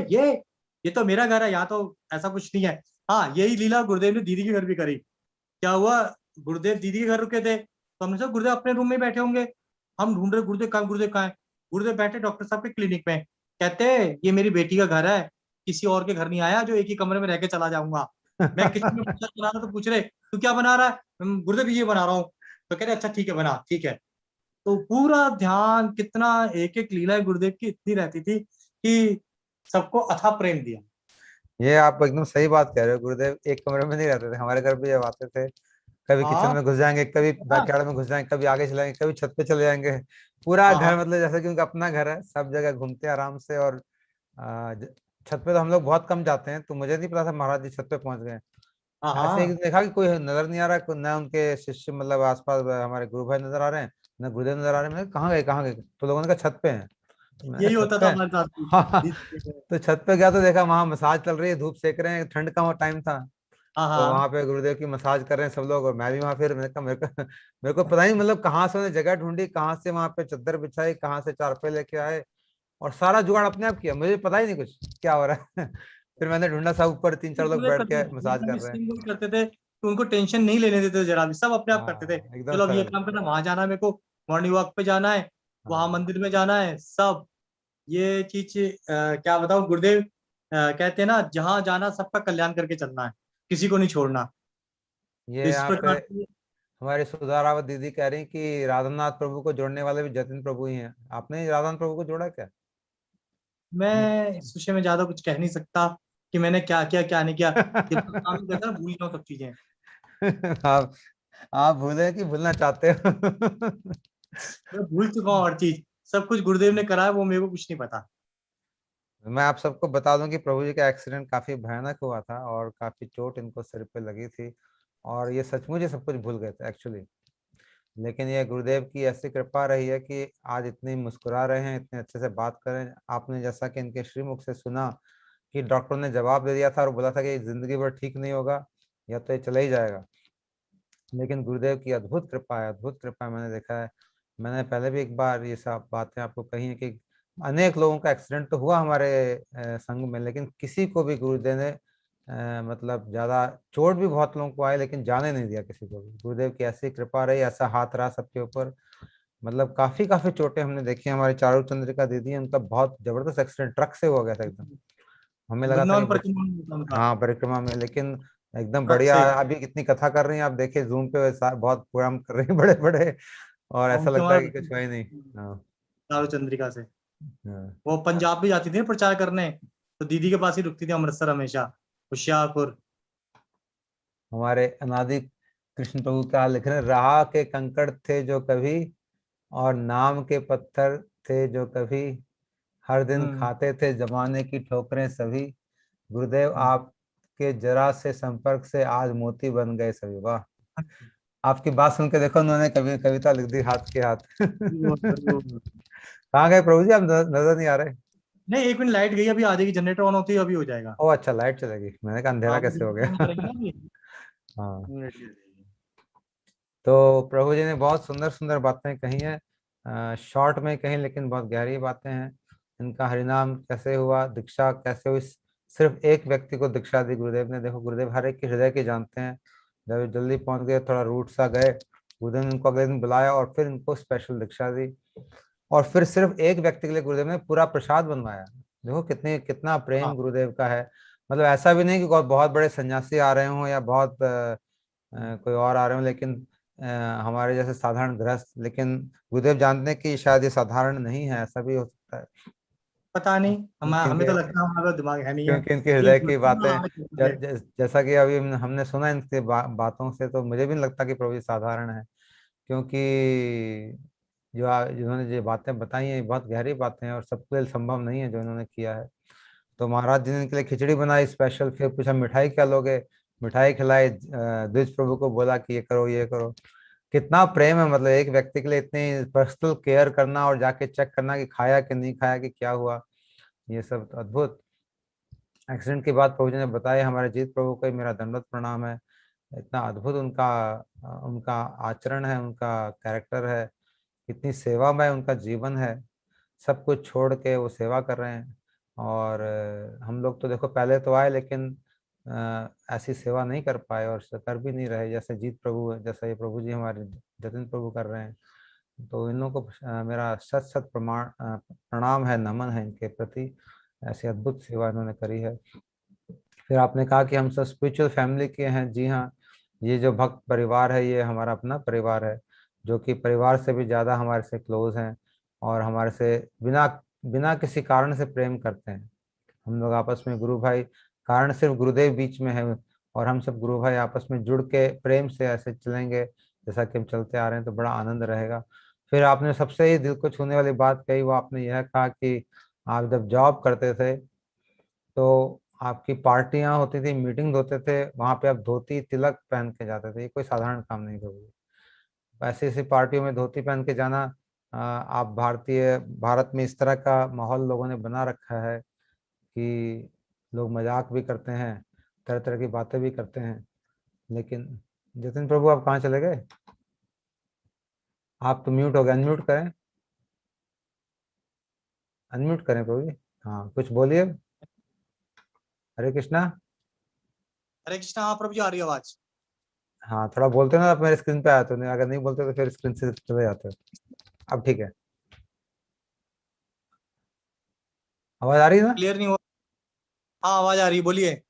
ये तो मेरा घर है, यहाँ तो ऐसा कुछ नहीं है। हाँ, यही लीला गुरुदेव ने दीदी के घर भी करी। क्या हुआ, गुरुदेव दीदी के घर रुके थे, तो हमने सोचा गुरुदेव अपने रूम में बैठे होंगे। हम ढूंढ रहे गुरुदेव कहाँ, गुरुदेव कहाँ है। गुरुदेव बैठे डॉक्टर साहब के क्लिनिक में। कहते ये मेरी बेटी का घर है, किसी और के घर नहीं आया जो एक ही कमरे में रह के चला जाऊंगा। मैं किचन में कुछ बना रहा, तो पूछ रहे तू क्या बना रहा है। गुरुदेव ये बना रहा हूँ। तो कह रहे अच्छा ठीक है बना, ठीक है। तो पूरा ध्यान कितना, एक एक लीला गुरुदेव की इतनी रहती थी कि सबको अथाह प्रेम दिया। ये आप एकदम सही बात कह रहे हो, गुरुदेव एक कमरे में नहीं रहते थे, हमारे घर भी जब आते थे, कभी किचन हाँ में घुस जाएंगे, कभी हाँ बैकयार्ड में घुस जाएंगे, कभी आगे चले जाएंगे, कभी छत पे चले जाएंगे। पूरा हाँ घर, हाँ मतलब जैसे कि उनका अपना घर है, सब जगह घूमते हैं आराम से। और आ, ज- छत पे तो हम लोग बहुत कम जाते हैं, तो मुझे नहीं पता था महाराज जी छत पे पहुंच गए। हाँ ऐसे ही हाँ। देखा कि कोई नजर नहीं आ रहा, न उनके शिष्य, मतलब आसपास हमारे गुरु भाई नजर आ रहे हैं, न गुरुदेव नजर आ रहे हैं। मैंने कहा, कहाँ गए कहाँ गए? तो लोगों ने कहा छत पे हैं। तो मैंने यही कहा छत होता पे था हैं? हमारे साथ हाँ। भी। तो छत पे गया तो देखा वहां मसाज चल रही है, धूप सेक रहे हैं, ठंड का टाइम था। हाँ तो हाँ। वहां पे गुरुदेव की मसाज कर रहे हैं सब लोग, और मैं भी वहां, फिर मैंने कहा मेरे को पता नहीं, मतलब कहाँ से उन्होंने जगह ढूंढी, कहाँ से वहां पे चादर बिछाई, कहाँ से चारपाई लेके आए, और सारा जुगाड़ अपने आप किया, मुझे पता ही नहीं कुछ क्या हो रहा है। फिर मैंने ढूंढा, सब ऊपर तीन चार लोग गुरुदेव बैठ करते के थे, मसाज गुरुदेव कर भी रहे हैं। सेम वही करते थे कि उनको टेंशन नहीं लेने देते थे जरा भी, सब अपने आप करते थे। हाँ, एकदम चलो अब ये सरल। काम करना, वहां जाना है मेरे को, मॉर्निंग वॉक पे जाना है, वहां हाँ, मंदिर में जाना है, सब ये चीज। क्या बताऊं, गुरुदेव कहते हैं ना, जहां जाना सबका कल्याण करके चलना है, किसी को नहीं छोड़ना। तो ये इस यहाँ पे प्रकार से हमारी सुधारावत दीदी कह रही कि राधानाथ प्रभु को जोड़ने वाले भी जतिन प्रभु ही हैं। आपने राधानाथ प्रभु को जोड़ा क्या? मैं इस विषय में ज्यादा कुछ कह नहीं सकता कि मैंने क्या किया क्या नहीं किया। जब तक काम ही करता ना, भूल जाऊं सब चीजें। आप आप भूले कि भूलना चाहते हो? मैं भूल चुका हूँ हर चीज, सब कुछ गुरुदेव ने कराया, वो मेरे को कुछ नहीं पता। मैं आप सबको बता दूं कि प्रभु जी का एक्सीडेंट काफी भयानक हुआ था, और काफी चोट इनको सिर पे लगी थी, और ये सचमुच ही सब कुछ भूल गए थे एक्चुअली। लेकिन ये गुरुदेव की ऐसी कृपा रही है कि आज इतनी मुस्कुरा रहे हैं, इतने अच्छे से बात कर रहे हैं। आपने जैसा कि इनके श्रीमुख से सुना कि डॉक्टर ने जवाब दे दिया था और बोला था कि जिंदगी भर ठीक नहीं होगा, या तो ये चला ही जाएगा। लेकिन गुरुदेव की अद्भुत कृपा है, अद्भुत कृपा है, मैंने देखा है। मैंने पहले भी एक बार ये सब बातें आपको कही है कि अनेक लोगों का एक्सीडेंट तो हुआ हमारे संघ में, लेकिन किसी को भी गुरुदेव ने मतलब ज्यादा, चोट भी बहुत लोगों को आई लेकिन जाने नहीं दिया किसी को भी। गुरुदेव की ऐसी कृपा रही, ऐसा हाथ रहा सबके ऊपर। मतलब काफी काफी चोटें हमने देखी। हमारी चारू चंद्रिका दीदी है, उनका बहुत जबरदस्त एक्सीडेंट ट्रक से हो गया था एकदम। हमें लगा था कि वृंदावन बच, परिक्रमा में होता उनका, हाँ परिक्रमा में, लेकिन एकदम ट्रक बढ़िया। से। अभी कितनी कथा कर रही हैं आप, देखिए जूम पे बहुत प्रोग्राम कर रही हैं बड़े बड़े, और और ऐसा उनसे लगता हमारा है कि कुछ हुआ ही नहीं। हाँ। चारू चंद्रिका से हाँ। वो पंजाब भी जाती थी ना प्रचार करने, तो दीदी के पास ही रुकती थी अमृतसर हमेशा, होशियारपुर। हमारे अनादि कृष्ण प्रभु क्या लिख रहे हैं, राह के कंकड़ थे जो कभी, और नाम के पत्थर थे जो कभी, हर दिन हम्म खाते थे जमाने की ठोकरें सभी, गुरुदेव हम्म। आपके जरा से संपर्क से आज मोती बन गए सभी। वाह। आपकी बात सुन के देखो, उन्होंने कभी कविता लिख दी हाथ के हाथ। जरूर, जरूर। कहाँ गए प्रभु जी, आप नजर नहीं आ रहे। नहीं, एक मिनट, लाइट गई, अभी आ जाएगी, जनरेटर ऑन होती है अभी हो जाएगा। ओ अच्छा, लाइट चलेगी, मैंने कहा अंधेरा हाँ, वो कैसे हो जनरेटर ऑन गया। करेंगे ना अभी, हाँ। इमीडिएटली आ जाएगी। तो प्रभु जी ने बहुत सुंदर सुंदर बातें कही हैं, शॉर्ट में कही लेकिन बहुत गहरी बातें हैं। इनका हरिनाम कैसे हुआ, दीक्षा कैसे हुई, सिर्फ एक व्यक्ति को दीक्षा दी गुरुदेव ने। देखो गुरुदेव हर एक के हृदय के जानते हैं। जब ये जल्दी पहुंच गए, थोड़ा रूट सा गए, गुरुदेव ने इनको अगले दिन बुलाया और फिर इनको स्पेशल दीक्षा दी। और फिर सिर्फ एक व्यक्ति के लिए गुरुदेव ने पूरा प्रसाद बनवाया। देखो कितनी कितना हाँ, प्रेम गुरुदेव का है। मतलब ऐसा भी नहीं कि बहुत बहुत बड़े सन्यासी आ रहे हों या बहुत कोई और आ रहे हों, लेकिन अ, हमारे जैसे साधारण गृहस्थ, लेकिन गुरुदेव जानते हैं कि शायद ये साधारण नहीं है, ऐसा भी हो सकता है। पता नहीं, हम क्योंकि हमें इनके तो लगता है हमारा दिमाग है नहीं है, क्योंकि इनके लेकिन हृदय की समझते बातें, हैं हमें कैसे है। जैसा कि अभी हमने सुना इनके बातों से, तो मुझे भी नहीं लगता कि प्रभु जी साधारण है। क्योंकि जिन्होंने जो बातें बताई हैं ये बहुत गहरी बातें हैं और सबके लिए संभव नहीं है जो इन्होंने किया है। तो महाराज जी ने इनके लिए खिचड़ी बनाई स्पेशल, फिर पूछा मिठाई क्या लोगे, मिठाई खिलाई, द्विज प्रभु को बोला कि ये करो ये करो। कितना प्रेम है, मतलब एक व्यक्ति के लिए इतनी पर्सनल केयर करना और जाके चेक करना कि खाया कि नहीं खाया, कि क्या हुआ। ये सब तो अद्भुत। एक्सीडेंट के बाद प्रभु जी ने बताया हमारे जीत प्रभु को ही मेरा दंडवत प्रणाम है। इतना अद्भुत उनका उनका आचरण है, उनका कैरेक्टर है, कितनी सेवामय उनका जीवन है। सब कुछ छोड़ के वो सेवा कर रहे हैं। और हम लोग तो देखो पहले तो आए, लेकिन ऐसी सेवा नहीं कर पाए और कर भी नहीं रहे, जैसे जीत प्रभु, जैसा ये प्रभु जी हमारे जतिन प्रभु कर रहे हैं। तो इन लोगों को मेरा शत शत प्रणाम है, नमन है इनके प्रति। ऐसी अद्भुत सेवा इन्होंने करी है। फिर आपने कहा कि हम सब स्पिरिचुअल फैमिली के हैं। जी हाँ, ये जो भक्त परिवार है ये हमारा अपना परिवार है, जो कि परिवार से भी ज़्यादा हमारे से क्लोज हैं और हमारे से बिना बिना किसी कारण से प्रेम करते हैं। हम लोग आपस में गुरु भाई, कारण सिर्फ गुरुदेव बीच में है, और हम सब गुरु भाई आपस में जुड़ के प्रेम से ऐसे चलेंगे जैसा कि हम चलते आ रहे हैं, तो बड़ा आनंद रहेगा। फिर आपने सबसे ही दिल को छूने वाली बात कही, वो आपने यह कहा कि आप जब जॉब करते थे तो आपकी पार्टियां होती थी, मीटिंग होते थे, वहां पे आप धोती तिलक पहन के जाते थे। ये कोई साधारण काम नहीं करोगे। ऐसी ऐसी पार्टियों में धोती पहन के जाना, आप भारत में इस तरह का माहौल लोगों ने बना रखा है कि लोग मजाक भी करते हैं, तरह तरह की बातें भी करते हैं। लेकिन जतिन प्रभु आप कहाँ चले गए, आप तो म्यूट हो गए, अनम्यूट करें, अनम्यूट करें प्रभु जी। हाँ कुछ बोलिए। हरे कृष्णा। हरे कृष्णा, हाँ प्रभु जी, आ रही है आवाज। हाँ थोड़ा बोलते हो ना, आप मेरे स्क्रीन पे आते हो, नहीं अगर नहीं बोलते तो फिर स्क्रीन से चले जाते हो। अब ठीक है, आवाज आ रही है ना। क्लियर नहीं हो? हाँ, आवाज आ रही है, बोलिए।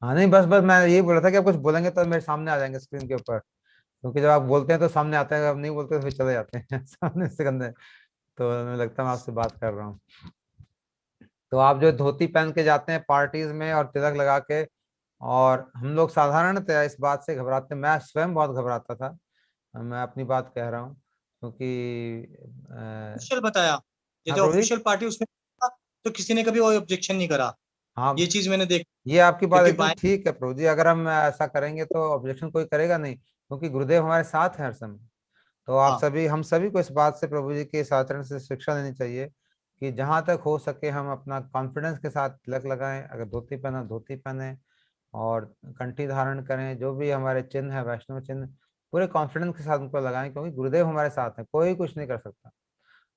हाँ नहीं, बस बस मैं यही बोला था कि आप कुछ बोलेंगे तो मेरे सामने आ जाएंगे स्क्रीन के ऊपर, क्योंकि जब आप बोलते हैं तो सामने आते हैं, अब नहीं बोलते तो फिर चले जाते हैं सामने से कंधे। तो मुझे लगता है मैं आपसे बात कर रहा हूँ। तो आप जो धोती पहन के जाते हैं पार्टीज में और तिलक लगा के, और हम लोग साधारणतः इस बात से घबराते, मैं स्वयं बहुत घबराता था। मैं अपनी बात कह रहा हूँ क्योंकि ऑफिशियल बताया, हाँ जैसे प्रभु जी। ऑफिशियल पार्टी उसमें था, तो किसी ने कभी वो ऑब्जेक्शन नहीं करा। हाँ ये चीज मैंने देखी। ये आपकी बात क्योंकि एकदम बाय ठीक है प्रभु जी, अगर हम ऐसा करेंगे तो ऑब्जेक्शन कोई करेगा नहीं, क्योंकि गुरुदेव हमारे साथ हैं हर समय। तो आप हाँ, सभी, हम सभी को इस बात से प्रभु जी के इस आचरण से शिक्षा लेनी चाहिए कि जहां तक हो सके हम अपना कॉन्फिडेंस के साथ तिलक लगाएं, अगर धोती पहना धोती पहने, और कंठी धारण करें, जो भी हमारे चिन्ह है वैष्णव चिन्ह, पूरे कॉन्फिडेंस के साथ उनको लगाएं, क्योंकि गुरुदेव हमारे साथ हैं, कोई कुछ नहीं कर सकता।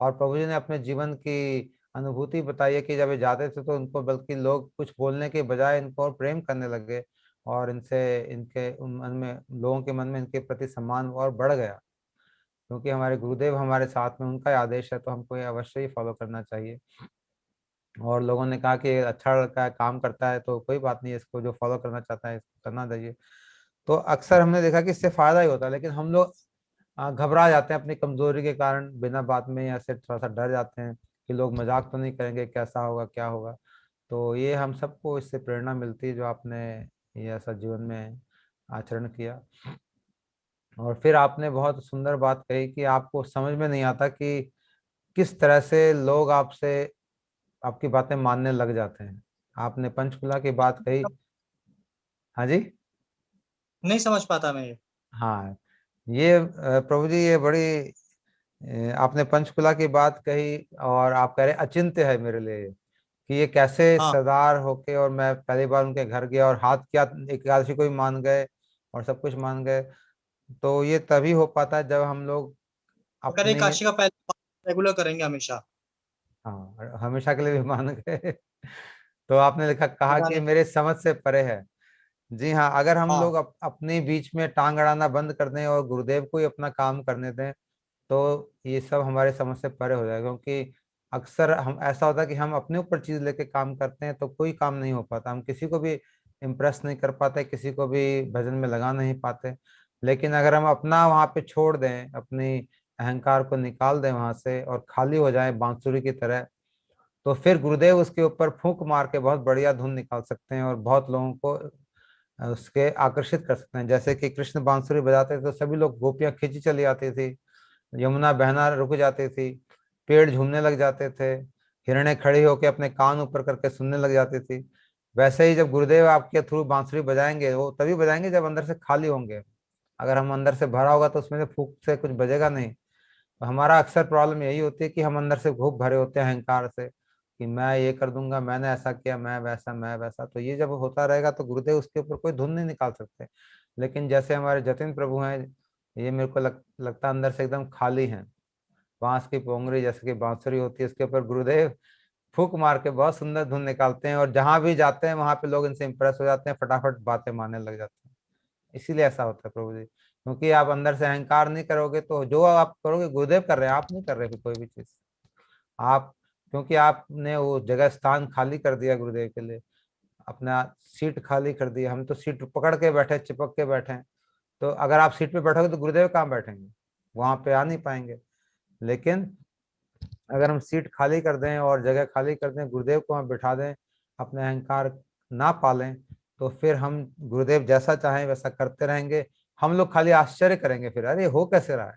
और प्रभु जी ने अपने जीवन की अनुभूति बताई है कि जब ये जाते थे तो उनको, बल्कि लोग कुछ बोलने के बजाय इनको और प्रेम करने लगे, और इनसे इनके मन में, लोगों के मन में इनके प्रति सम्मान और बढ़ गया। क्योंकि हमारे गुरुदेव हमारे साथ में, उनका ही आदेश है, तो हमको ये अवश्य ही फॉलो करना चाहिए। और लोगों ने कहा कि अच्छा लड़का है, काम करता है, तो कोई बात नहीं, इसको जो फॉलो करना चाहता है इसको करना चाहिए। तो अक्सर हमने देखा कि इससे फायदा ही होता है, लेकिन हम लोग घबरा जाते हैं अपनी कमजोरी के कारण, बिना बात में या से थोड़ा सा डर जाते हैं कि लोग मजाक तो नहीं करेंगे, कैसा होगा क्या होगा। तो ये हम सबको इससे प्रेरणा मिलती है जो आपने ये ऐसा जीवन में आचरण किया। और फिर आपने बहुत सुंदर बात कही कि आपको समझ में नहीं आता कि किस तरह से लोग आपसे, आपकी बातें मानने लग जाते हैं। आपने पंचकुला की बात कही। हाँ जी। नहीं समझ पाता मैं ये। हाँ ये प्रभु जी, ये बड़ी आपने पंचकुला की बात कही, और आप कह रहे अचिंत्य है मेरे लिए कि ये कैसे हाँ, सरदार होके, और मैं पहली बार उनके घर गया और हाथ किया, एकादशी को भी मान गए और सब कुछ मान गए। तो ये तभी हो पाता है जब हम लोग अगर अपनी, काशी का पहले रेगुलर करेंगे हमेशा। हाँ, हमेशा के लिए भी मान गए। तो आपने लिखा कहा पता कि नहीं। मेरे समझ से परे है। जी हाँ, अगर हम लोग हाँ, अपने बीच में टांग अड़ाना बंद कर दें और गुरुदेव को ही अपना काम करने दें, तो ये सब हमारे समझ से परे हो जाएगा। क्योंकि अक्सर हम ऐसा होता है कि हम अपने ऊपर चीज लेके काम करते हैं तो कोई काम नहीं हो पाता, हम किसी को भी इम्प्रेस नहीं कर पाते, किसी को भी भजन में लगा नहीं पाते। लेकिन अगर हम अपना वहां पे छोड़ दें, अपनी अहंकार को निकाल दें वहां से और खाली हो जाएं बांसुरी की तरह, तो फिर गुरुदेव उसके ऊपर फूंक मार के बहुत बढ़िया धुन निकाल सकते हैं और बहुत लोगों को उसके आकर्षित कर सकते हैं। जैसे कि कृष्ण बांसुरी बजाते थे तो सभी लोग, गोपियां खींची चली आती थी, यमुना बहना रुक जाती थी, पेड़ झूमने लग जाते थे, हिरणे खड़ी होकर अपने कान ऊपर करके सुनने लग जाती थी। वैसे ही जब गुरुदेव आपके थ्रू बांसुरी बजाएंगे, वो तभी बजाएंगे जब अंदर से खाली होंगे। अगर हम अंदर से भरा होगा तो उसमें से फूंक से कुछ बजेगा नहीं। तो हमारा अक्सर प्रॉब्लम यही होती है कि हम अंदर से खूब भरे होते हैं अहंकार से, कि मैं ये कर दूंगा, मैंने ऐसा किया, मैं वैसा, मैं वैसा। तो ये जब होता रहेगा तो गुरुदेव उसके ऊपर कोई धुन नहीं निकाल सकते। लेकिन जैसे हमारे जतिन प्रभु हैं, ये मेरे को लगता है अंदर से एकदम खाली हैं। बांस की पोंगरी जैसे कि बांसुरी होती है, उसके ऊपर गुरुदेव फूक मार के बहुत सुंदर धुन निकालते हैं, और जहां भी जाते हैं वहां पे लोग इनसे इंप्रेस हो जाते हैं, फटाफट बातें मानने लग जाते हैं। इसीलिए ऐसा होता है प्रभु जी, क्योंकि आप अंदर से अहंकार नहीं करोगे तो जो आप करोगे गुरुदेव कर रहे हैं, आप नहीं कर रहे कोई भी चीज। आप, क्योंकि आपने वो जगह स्थान खाली कर दिया गुरुदेव के लिए, अपना सीट खाली कर दी। हम तो सीट पकड़ के बैठे, चिपक के बैठे हैं। तो अगर आप सीट पे बैठोगे तो गुरुदेव कहाँ बैठेंगे, वहां पे आ नहीं पाएंगे। लेकिन अगर हम सीट खाली कर दें और जगह खाली कर दें, गुरुदेव को वहां बिठा दें, अपने अहंकार ना पालें, तो फिर हम गुरुदेव जैसा चाहें वैसा करते रहेंगे। हम लोग खाली आश्चर्य करेंगे फिर, अरे हो कैसे रहा है,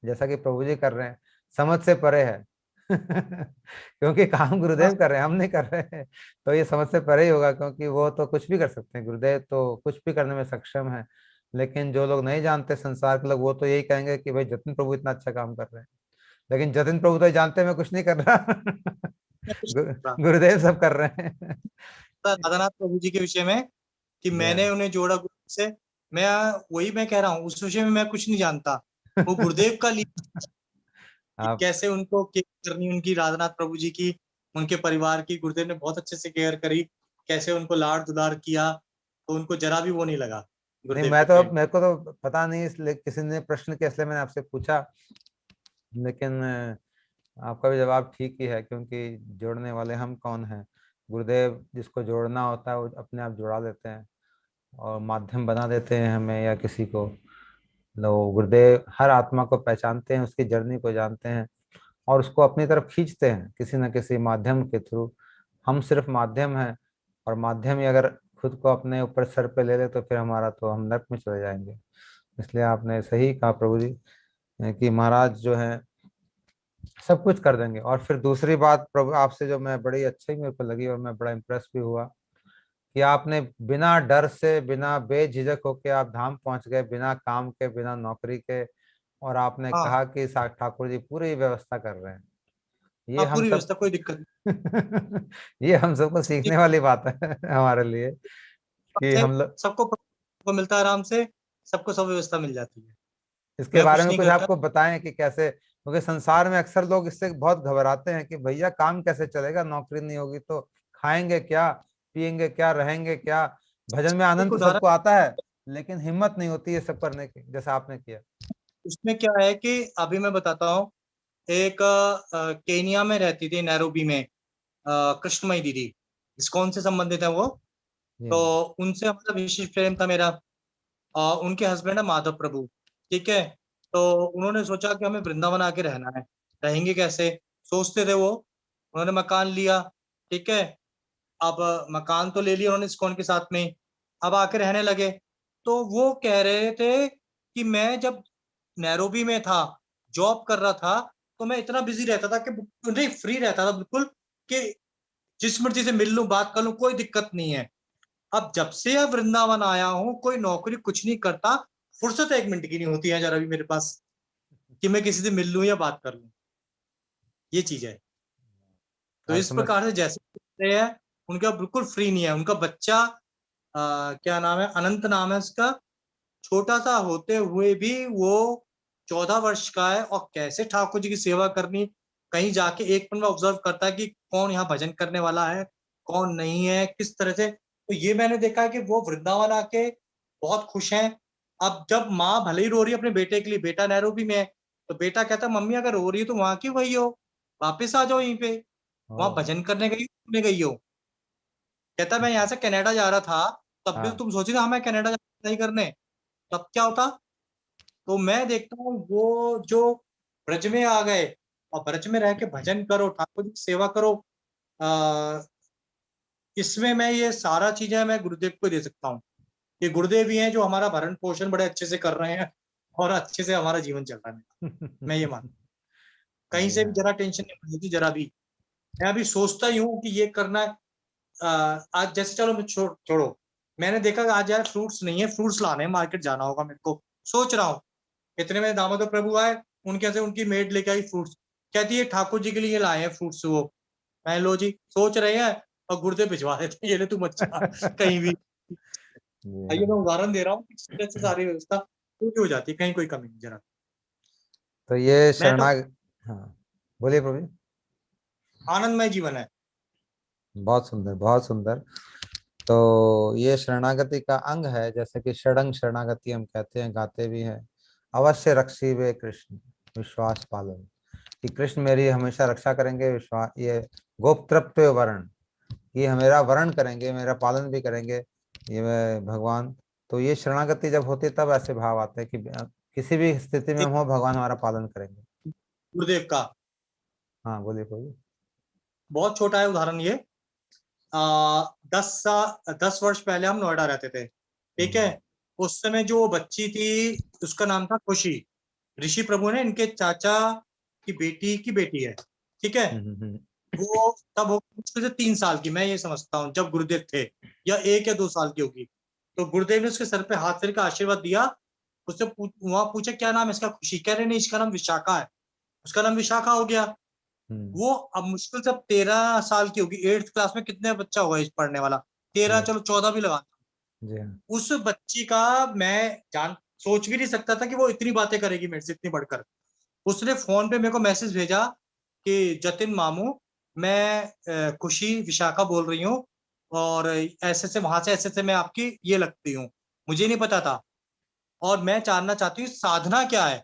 जैसा कि प्रभु जी कर रहे हैं, समझ से परे है। क्योंकि काम हाँ, गुरुदेव कर रहे हैं, हम नहीं कर रहे हैं। तो ये समझ से परे ही होगा, क्योंकि वो तो कुछ भी कर सकते हैं, गुरुदेव तो कुछ भी करने में सक्षम है। लेकिन जो लोग नहीं जानते संसार के लोग, वो तो यही कहेंगे कि भाई जतिन प्रभु इतना अच्छा काम कर रहे हैं। लेकिन जतिन प्रभु तो जानते हैं मैं कुछ नहीं कर रहा। मैं कुछ नहीं बोल गुरुदेव सब कर रहे हैं। रहा राधानाथ प्रभु जी के विषय में कि जी मैंने हाँ। उन्हें जोड़ा गुरु से। मैं वही मैं कह रहा हूँ, उस विषय में मैं कुछ नहीं जानता। वो गुरुदेव का लीला कि आप, कैसे उनको केयर करनी, उनकी राधानाथ प्रभु जी की, उनके परिवार की गुरुदेव ने बहुत अच्छे से केयर करी। कैसे उनको लाड़ दुलार किया, तो उनको जरा भी वो नहीं लगा नहीं, गुरुदेव मैं के तो, प्रेम। मेरे को तो पता नहीं, इसलिए किसी ने प्रश्न किया इसलिए मैंने आपसे पूछा। लेकिन आपका भी जवाब ठीक ही है, क्योंकि जोड़ने वाले हम कौन हैं। गुरुदेव जिसको जोड़ना होता है वो अपने आप जोड़ा देते हैं और माध्यम बना देते हैं हमें या किसी को। लो, गुरुदेव हर आत्मा को पहचानते हैं, उसकी जर्नी को जानते हैं और उसको अपनी तरफ खींचते हैं किसी न किसी माध्यम के थ्रू। हम सिर्फ माध्यम हैं, और माध्यम ही अगर खुद को अपने ऊपर सर पे ले ले तो फिर हमारा तो, हम नर्क में चले जाएंगे। इसलिए आपने सही कहा प्रभु जी, कि महाराज जो है सब कुछ कर देंगे। और फिर दूसरी बात प्रभु आपसे जो मैं बड़ी अच्छी मेरे को लगी और मैं बड़ा इम्प्रेस भी हुआ, कि आपने बिना डर से, बिना बेझिझक होके आप धाम पहुंच गए, बिना काम के, बिना नौकरी के। और आपने हाँ, कहा कि ठाकुर जी पूरी व्यवस्था कर रहे हैं। ये हाँ, हम पूरी सब व्यवस्था, कोई दिक्कत ये हम सबको नहीं। सीखने वाली बात है हमारे लिए, कि से हम लोग सबको को मिलता है आराम से, सबको सब व्यवस्था मिल जाती है। इसके मैं बारे कुछ में नहीं कुछ करता। आपको बताएं कि कैसे, क्योंकि संसार में अक्सर लोग इससे बहुत घबराते हैं कि भैया काम कैसे चलेगा, नौकरी नहीं होगी तो खाएंगे क्या, पिएंगे क्या, रहेंगे क्या। भजन में आनंद एक तो उदाहरण सबको आता है, लेकिन हिम्मत नहीं होती है सब करने की, जैसा आपने किया। उसमें क्या है कि अभी मैं बताता हूँ। एक केनिया में रहती थी, नैरोबी में, कृष्णमयी दीदी, इस्कॉन से संबंधित है वो। जी तो हाँ। उनसे हमारा विशेष प्रेम था मेरा। उनके हस्बैंड है माधव प्रभु। ठीक है। तो उन्होंने सोचा कि हमें वृंदावन आके रहना है। रहेंगे कैसे, सोचते थे वो। उन्होंने मकान लिया। ठीक है। अब मकान तो ले लिया उन्होंने इस्कॉन के साथ में। अब आके रहने लगे। तो वो कह रहे थे कि मैं जब नैरोबी में था, जॉब कर रहा था, तो मैं इतना बिजी रहता था कि नहीं, फ्री रहता था बिल्कुल, कि जिस मर्जी से मिल लूं, बात कर लूं, कोई दिक्कत नहीं है। अब जब से अब वृंदावन आया हूँ, कोई नौकरी कुछ नहीं करता, फुर्सत 1 मिनट की नहीं होती है जरा भी मेरे पास कि मैं किसी से मिल लूं या बात कर लूं, ये चीज है। तो आप इस समझ। प्रकार से जैसे होते हैं, उनका बिल्कुल फ्री नहीं है। उनका बच्चा क्या नाम है, अनंत नाम है उसका, छोटा सा होते हुए भी वो 14 वर्ष का है, और कैसे ठाकुर जी की सेवा करनी, कहीं जाके एक पल में ऑब्जर्व करता है कि कौन यहाँ भजन करने वाला है, कौन नहीं है, किस तरह से। तो ये मैंने देखा है कि वो वृंदावन आके बहुत खुश हैं। अब जब माँ भले ही रो रही है अपने बेटे के लिए, बेटा नैरोबी में है, तो बेटा कहता है मम्मी अगर रो रही है तो वहां क्यों गई हो, वापिस आ जाओ यहीं पे, वहां ओ। भजन करने गई हो, घूमने गई हो। कहता मैं यहाँ से कनाडा जा रहा था, तब भी तो हाँ। तुम सोची था हाँ मैं कनाडा नहीं करने, तब क्या होता। तो मैं देखता हूँ वो जो ब्रज में आ गए, और ब्रज में रह के भजन करो, ठाकुर जी की सेवा करो, आ, इसमें मैं ये सारा चीजें मैं गुरुदेव को दे सकता हूँ। ये गुरुदेव ही हैं जो हमारा भरण पोषण बड़े अच्छे से कर रहे हैं, और अच्छे से हमारा जीवन चल रहा है। मैं ये मानता हूँ, कहीं जी से भी हाँ। जरा टेंशन नहीं होती, जरा भी। मैं अभी सोचता ही हूँ कि ये करना है। आज जैसे चलो मैं छोड़ो, मैंने देखा कि आज यार फ्रूट्स नहीं है, फ्रूट्स लाने हैं, मार्केट जाना होगा मेरे को, सोच रहा हूँ। इतने में दामोदर प्रभु आए, उनके से उनकी मेड लेके आई फ्रूट्स, कहती है ठाकुर जी के लिए लाए हैं फ्रूट्स वो। मैं लो जी, सोच रहे हैं, और गुर्दे भिजवा देते हैं, ये ले तू मत जा कहीं भी। जी ये हाँ। मैं उदाहरण दे रहा हूँ, इस तरह से सारी व्यवस्था पूरी हो जाती है, कहीं कोई कमी नहीं जरा। तो ये मैं तो, शरणाग हाँ, बोलिए प्रभु जी। आनंदमय जीवन है। बहुत सुंदर, बहुत सुंदर। तो ये शरणागति का अंग है, जैसे कि षडंग शरणागति हम कहते हैं, गाते भी हैं। अवश्य रक्षिबे कृष्ण विश्वास पालन, कि कृष्ण मेरी हमेशा रक्षा करेंगे, विश्वास, ये गोप्तृत्व वर्ण, ये मेरा वर्ण करेंगे, मेरा पालन भी करेंगे, ये मैं भगवान। तो ये शरणागति जब होती है तब ऐसे भाव आते हैं कि किसी भी स्थिति में एक हो भगवान हमारा पालन करेंगे। गुरुदेव का हाँ बोलिए प्रभु। बहुत छोटा है उदाहरण ये। 10 वर्ष पहले हम नोएडा रहते थे, ठीक है। हम्म उस समय जो बच्ची थी, उसका नाम था खुशी। ऋषि प्रभु ने इनके चाचा की बेटी है, ठीक है। हम्म हम्म हम्म वो तब हो मुश्किल से 3 साल की, मैं ये समझता हूँ, जब गुरुदेव थे, या 1 या 2 साल की होगी। तो गुरुदेव ने उसके सर पे हाथ फेर का आशीर्वाद दिया। उससे वहां पूछा क्या नाम है इसका, खुशी, कह रहे नहीं इसका नाम विशाखा है। उसका नाम विशाखा हो गया। हम्म, वो अब मुश्किल से 13 साल की होगी, 8th क्लास में कितने बच्चा होगा इस पढ़ने वाला, 13, जी चलो 14 भी लगा। जी हाँ। उस बच्ची का मैं जान सोच भी नहीं सकता था कि वो इतनी बातें करेगी मेरे से, इतनी बढ़कर। उसने फोन पे मेरे को मैसेज भेजा कि जतिन मामू, मैं खुशी विशाखा बोल रही हूँ, और ऐसे से वहां से ऐसे से मैं आपकी ये लगती हूँ, मुझे नहीं पता था, और मैं जानना चाहती हूँ साधना क्या है।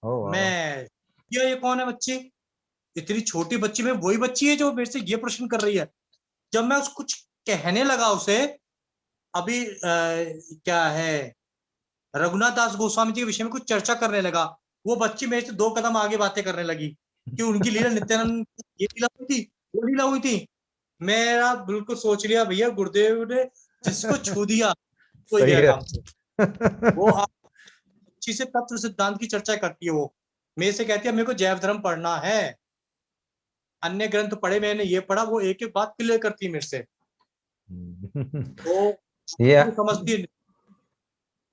ओ वाह। मैं, ये कौन है बच्ची, इतनी छोटी बच्ची में वही बच्ची है जो मेरे से ये प्रश्न कर रही है। जब मैं उस कुछ कहने लगा उसे, अभी क्या है, रघुनाथ दास गोस्वामी जी के विषय में कुछ चर्चा करने लगा, वो बच्ची मेरे से 2 कदम आगे बातें करने लगी कि उनकी लीला नित्यानंद, ये लीला हुई थी, वो लीला हुई थी। मेरा बिल्कुल सोच लिया भैया, गुरुदेव ने जिसको छू दिया वो ही सही गया है। काम से। वो आप अच्छी से तत्व सिद्धांत की चर्चा करती है वो, मेरे से कहती है मेरे को जैव धर्म पढ़ना है, अन्य ग्रंथ पढ़े मैंने, ये पढ़ा, वो एक एक बात क्लियर करती है मेरे से। वो ये समझती है।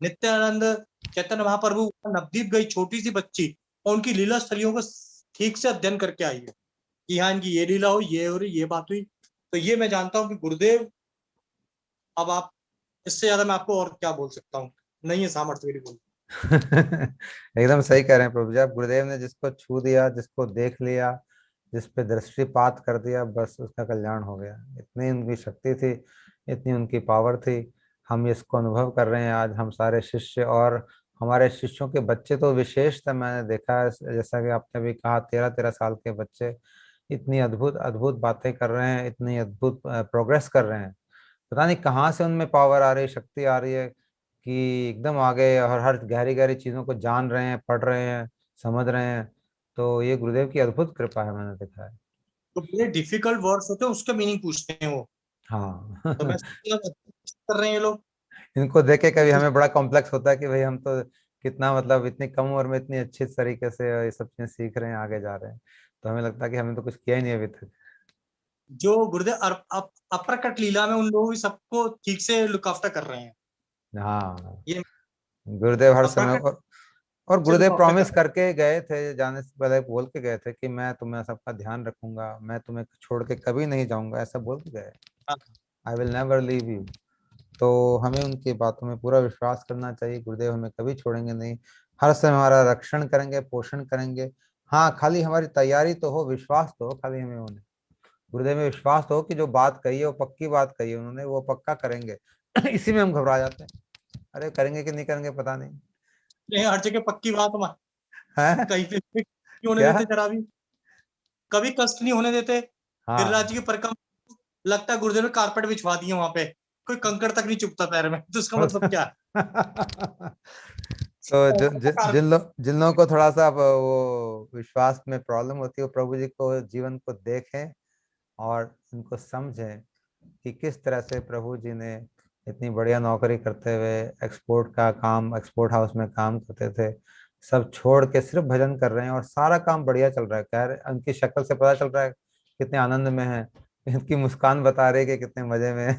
नित्यानंद, चैतन्य महाप्रभु, नवदीप गई छोटी सी बच्ची, और उनकी लीला स्थलियों को ठीक से अध्ययन करके आई है कि हाँ इनकी ये लीला हुई, ये हो रही, ये बात हुई। तो ये मैं जानता हूँ कि गुरुदेव, अब आप, इससे ज्यादा मैं आपको और क्या बोल सकता हूँ, नहीं है सामर्थ्य मेरी बोल। एकदम सही कह रहे हैं प्रभु जी आप। गुरुदेव ने जिसको छू दिया, जिसको देख लिया, जिस पे दृष्टिपात कर दिया, बस उसका कल्याण हो गया। इतनी उनकी शक्ति थी, इतनी उनकी पावर थी। हम इसको अनुभव कर रहे हैं आज, हम सारे शिष्य और हमारे शिष्यों के बच्चे तो विशेषतः मैंने देखा है, जैसा कि आपने भी कहा, 13-13 साल के बच्चे इतनी अद्भुत अद्भुत बातें कर रहे हैं, इतनी अद्भुत प्रोग्रेस कर रहे हैं। पता नहीं कहाँ से उनमें पावर आ रही है, शक्ति आ रही है, कि एकदम आगे और हर गहरी गहरी चीजों को जान रहे हैं, पढ़ रहे हैं, समझ रहे हैं। तो ये गुरुदेव की अद्भुत कृपा है, मैंने देखा है। तो बड़े डिफिकल्ट वर्ड्स होते हैं, उसका मीनिंग पूछते हैं वो। हाँ। तो मैं सोचता हूँ, कर रहे हैं ये लोग। इनको देख के तो कभी कुछ हमें बड़ा कॉम्प्लेक्स होता है कि भाई हम तो कितना, मतलब इतनी कम उम्र में इतनी अच्छी तरीके से ये सब चीजें सीख रहे हैं, आगे जा रहे हैं। तो हमें लगता है कि हमने तो कुछ किया ही नहीं अभी तक। जो गुरुदेव अप्रकट लीला में उन लोगों की सबको ठीक से लुक आफ्टर कर रहे हैं, हाँ। ये गुरुदेव हर और समय, प्रकट और से गुरुदेव देखो अपने प्रॉमिस करके गए थे, जाने से पहले बोल के गए थे कि मैं तुम्हें सबका ध्यान रखूंगा, मैं तुम्हें छोड़ के कभी नहीं जाऊंगा, ऐसा बोल के गए। I will never leave you. तो हमें उनकी बातों में पूरा विश्वास करना चाहिए। गुरुदेव हमें कभी छोड़ेंगे नहीं, हर समय हमारा रक्षण करेंगे, पोषण करेंगे। हाँ, खाली हमारी तैयारी तो हो, विश्वास तो हो, खाली हमें उन्हें गुरुदेव में विश्वास तो हो कि जो बात कही है वो पक्की बात कही है उन्होंने, वो पक्का करेंगे। इसी में हम घबरा जाते हैं, अरे करेंगे कि नहीं करेंगे पता नहीं हर जगह पक्की बात है। कहीं पे नहीं होने क्या? देते जरा भी, कभी कष्ट नहीं होने देते। गिरिराज हाँ। जी की परिक्रमा लगता है गुरुदेव ने कारपेट बिछवा दिए वहां पे, कोई कंकड़ तक नहीं चुभता पैर में, तो उसका मतलब क्या तो है? जिन लोगों को थोड़ा सा वो विश्वास में प्रॉब्लम होती है, वो प्रभु जी को जीवन को देखें और इनको समझें कि किस तरह से प्रभु जी ने इतनी बढ़िया नौकरी करते हुए, एक्सपोर्ट का काम, एक्सपोर्ट हाउस में काम करते थे, सब छोड़ के सिर्फ भजन कर रहे हैं और सारा काम बढ़िया चल रहा है। कह रहे, उनकी शक्ल से पता चल रहा है कितने आनंद में है, इनकी मुस्कान बता रही है कि कितने मजे में है।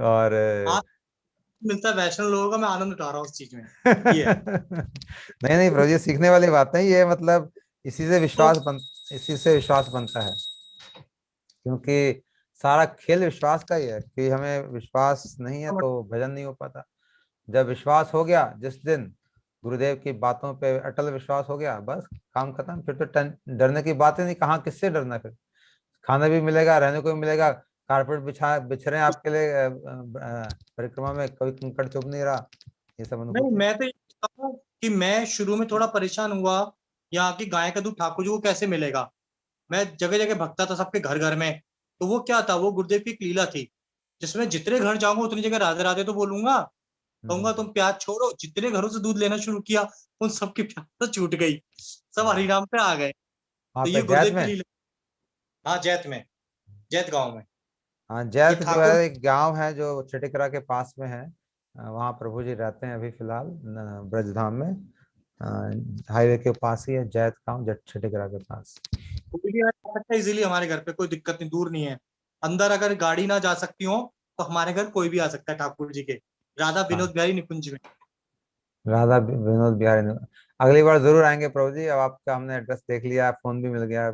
और हाँ, मिलता है वैष्णव लोगों का, मैं आनंद उठा रहा हूँ उस चीज में। ये है नहीं नहीं प्रभु जी, सीखने वाली बात नहीं ये, मतलब इसी से तो विश्वास बन इसी से विश्वास बनता है, क्योंकि सारा खेल विश्वास का ही है कि हमें विश्वास नहीं है तो भजन नहीं हो पाता। जब विश्वास हो गया, जिस दिन गुरुदेव की बातों पे अटल विश्वास हो गया, बस काम खत्म। फिर तो डरने की बात ही नहीं, कहाँ किससे डरना फिर। खाना भी मिलेगा, रहने को भी मिलेगा, कारपेट बिछ रहे हैं आपके लिए, परिक्रमा में कोई कंकड़ चुभ नहीं रहा, ये सब नहीं, अनुभूति। मैं तो ये कहता हूँ कि मैं शुरू में थोड़ा परेशान हुआ, यहाँ की गाय का दूध ठाकुर जी को कैसे मिलेगा। मैं जगह जगह भगता था सबके घर घर में, तो वो क्या था, वो गुरुदेव की एक लीला थी, जिसमें जितने घर जाऊंगा उतनी जगह राधे राधे तो बोलूंगा, कहूंगा हम्म। तुम प्याज छोड़ो। जितने घरों से दूध लेना शुरू किया, उन सबकी प्यास तो छूट गई, सब हरिनाम पे आ गए। वहाँ तो पे ये जैत गुरुदेव की में। लीला। हाँ, जैत में, जैत गांव में। हाँ, ये जैत जो है ठाकुर एक गांव है जो छठीकरा के पास में है। वहाँ प्रभु जी रहते हैं अभी फिलहाल ब्रजधाम में। हाईवे के पास ही है जैत गांव, जट छठीकरा के पास। कोई भी आ सकता है इजीली हमारे घर पे, कोई दिक्कत नहीं, दूर नहीं है। अंदर अगर गाड़ी ना जा सकती हो तो हमारे घर कोई भी आ सकता है ठाकुर जी के, राधा हाँ, विनोद बिहारी निकुंज में। राधा विनोद बिहारी अगली बार जरूर आएंगे प्रभु जी। अब आपका हमने एड्रेस देख लिया, फोन भी मिल गया।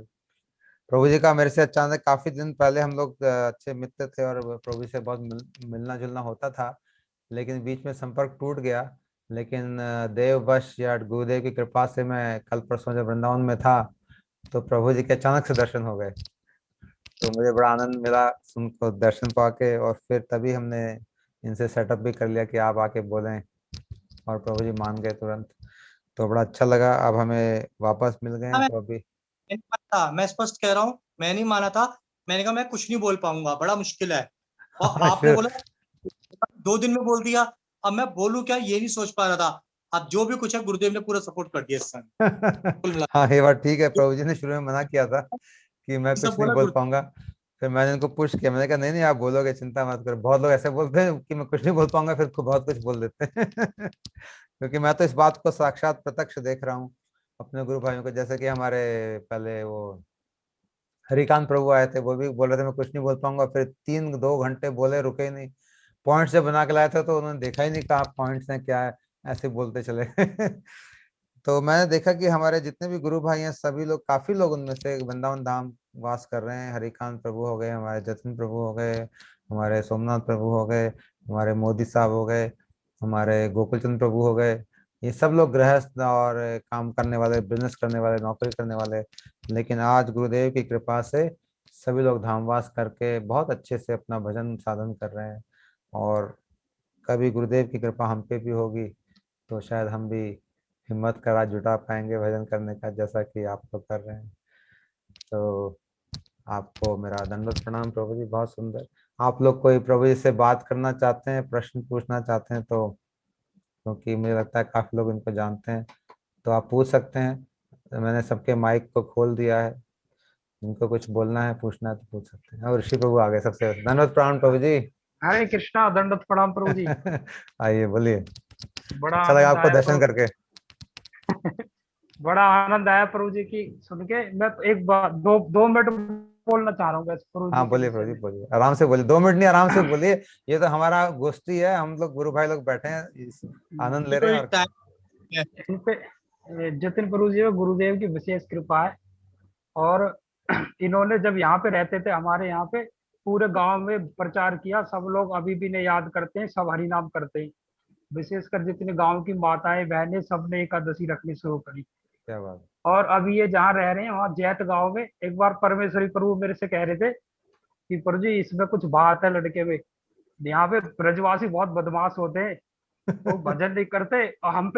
प्रभु जी का मेरे से अचानक काफी दिन पहले हम लोग अच्छे मित्र थे और प्रभु जी से बहुत मिलना जुलना होता था, लेकिन बीच में संपर्क टूट गया। लेकिन देववश या गुरुदेव की कृपा से मैं कल परसों जब वृंदावन में था, तो प्रभु जी के अचानक से दर्शन हो गए। तो मुझे बड़ा आनंद मिला उनको दर्शन पाके, और फिर तभी हमने इनसे सेटअप भी कर लिया कि आप आके बोलें, और प्रभु जी मान गए तुरंत। तो बड़ा अच्छा लगा, अब हमें वापस मिल गए हैं हाँ, तो अभी। नहीं माना था, मैं स्पष्ट कह रहा हूँ, मैं नहीं माना था। मैंने कहा मैं कुछ नहीं बोल पाऊंगा, बड़ा मुश्किल है। और आपने बोला 2 दिन में बोल दिया। अब मैं बोलूं क्या, ये नहीं सोच पा रहा था। अब जो भी कुछ है, गुरुदेव ने पूरा सपोर्ट कर दिया इस समय, कुल मिला हाँ, ये बात ठीक है, के। प्रभु जी ने शुरू में मना किया था कि मैं सब कुछ नहीं बोला बोल गुरु। पाऊंगा। फिर मैंने इनको पुश किया, मैंने कहा नहीं नहीं आप बोलोगे, चिंता मत करो। बहुत लोग ऐसे बोलते हैं कि मैं कुछ नहीं बोल पाऊंगा, फिर तो बहुत कुछ बोल देते हैं। क्योंकि मैं तो इस बात को साक्षात प्रत्यक्ष देख रहा हूँ अपने गुरु भाइयों को। जैसे कि हमारे पहले वो हरिकांत प्रभु आए थे, वो भी बोल रहे थे मैं कुछ नहीं बोल पाऊंगा, फिर 3-2 घंटे बोले, रुके ही नहीं। पॉइंट्स जब बना के लाए थे तो उन्होंने देखा ही नहीं कहा पॉइंट्स हैं क्या है, ऐसे बोलते चले गए। तो मैंने देखा कि हमारे जितने भी गुरु भाई हैं, सभी लोग, काफी लोग उनमें से वृंदावन धाम वास कर रहे हैं। हरिकांत प्रभु हो गए, हमारे जतिन प्रभु हो गए, हमारे सोमनाथ प्रभु हो गए, हमारे मोदी साहब हो गए, हमारे गोकुलचंद प्रभु हो गए। ये सब लोग गृहस्थ और काम करने वाले, बिजनेस करने वाले, नौकरी करने वाले, लेकिन आज गुरुदेव की कृपा से सभी लोग धामवास करके बहुत अच्छे से अपना भजन साधन कर रहे हैं। और कभी गुरुदेव की कृपा हम पे भी होगी तो शायद हम भी हिम्मत करा जुटा पाएंगे भजन करने का, जैसा कि आप लोग कर रहे हैं। तो आपको मेरा दंडवत प्रणाम प्रभु जी, बहुत सुंदर। आप लोग कोई प्रभु जी से बात करना चाहते हैं, प्रश्न पूछना चाहते हैं तो, क्योंकि मुझे लगता है काफी लोग इनको जानते हैं, तो आप पूछ सकते हैं। मैंने सबके माइक को खोल दिया है, जिनको कुछ बोलना है, पूछना है तो पूछ सकते हैं। और ऋषि प्रभु आ गए, सबसे दंडवत प्रणाम प्रभु जी। हरे कृष्णा, दंडवत प्रणाम प्रभु जी। आइए बोलिए। बड़ा अच्छा लगा आनंद आपको आया दर्शन प्रभु। करके। बड़ा आनंद आया प्रभु जी की सुन के। मैं तो एक बार 2 मिनट बोलना चाह रहा हूँ बस प्रभु जी हाँ के बोलिए विषय प्रभु जी, में। बोलिए, आराम से बोलिए, 2 मिनट नहीं, आराम से बोलिए। ये तो हमारा गोष्ठी है, हम लोग गुरु भाई लोग बैठे हैं, आनंद ले रहे हैं। कोई और क्या। टाइम है। इन पे जतिन प्रभु जी में गुरुदेव की विशेष कृपा है। और इन्होंने जब यहाँ पे रहते थे हमारे यहाँ पे, पूरे गांव में प्रचार किया। सब लोग अभी भी इन्हें याद करते हैं, सब हरि नाम करते हैं। विशेषकर जितने गांव की माताएं बहनें सबने एकादशी रखनी शुरू करी। क्या बात। और अभी ये जहाँ रह रहे हैं वहाँ जैत गांव में, एक बार परमेश्वरी प्रभु मेरे से कह रहे थे कि प्रभु जी इसमें कुछ बात है लड़के में। यहाँ पे ब्रजवासी बहुत बदमाश होते हैं, वो भजन नहीं करते, और हम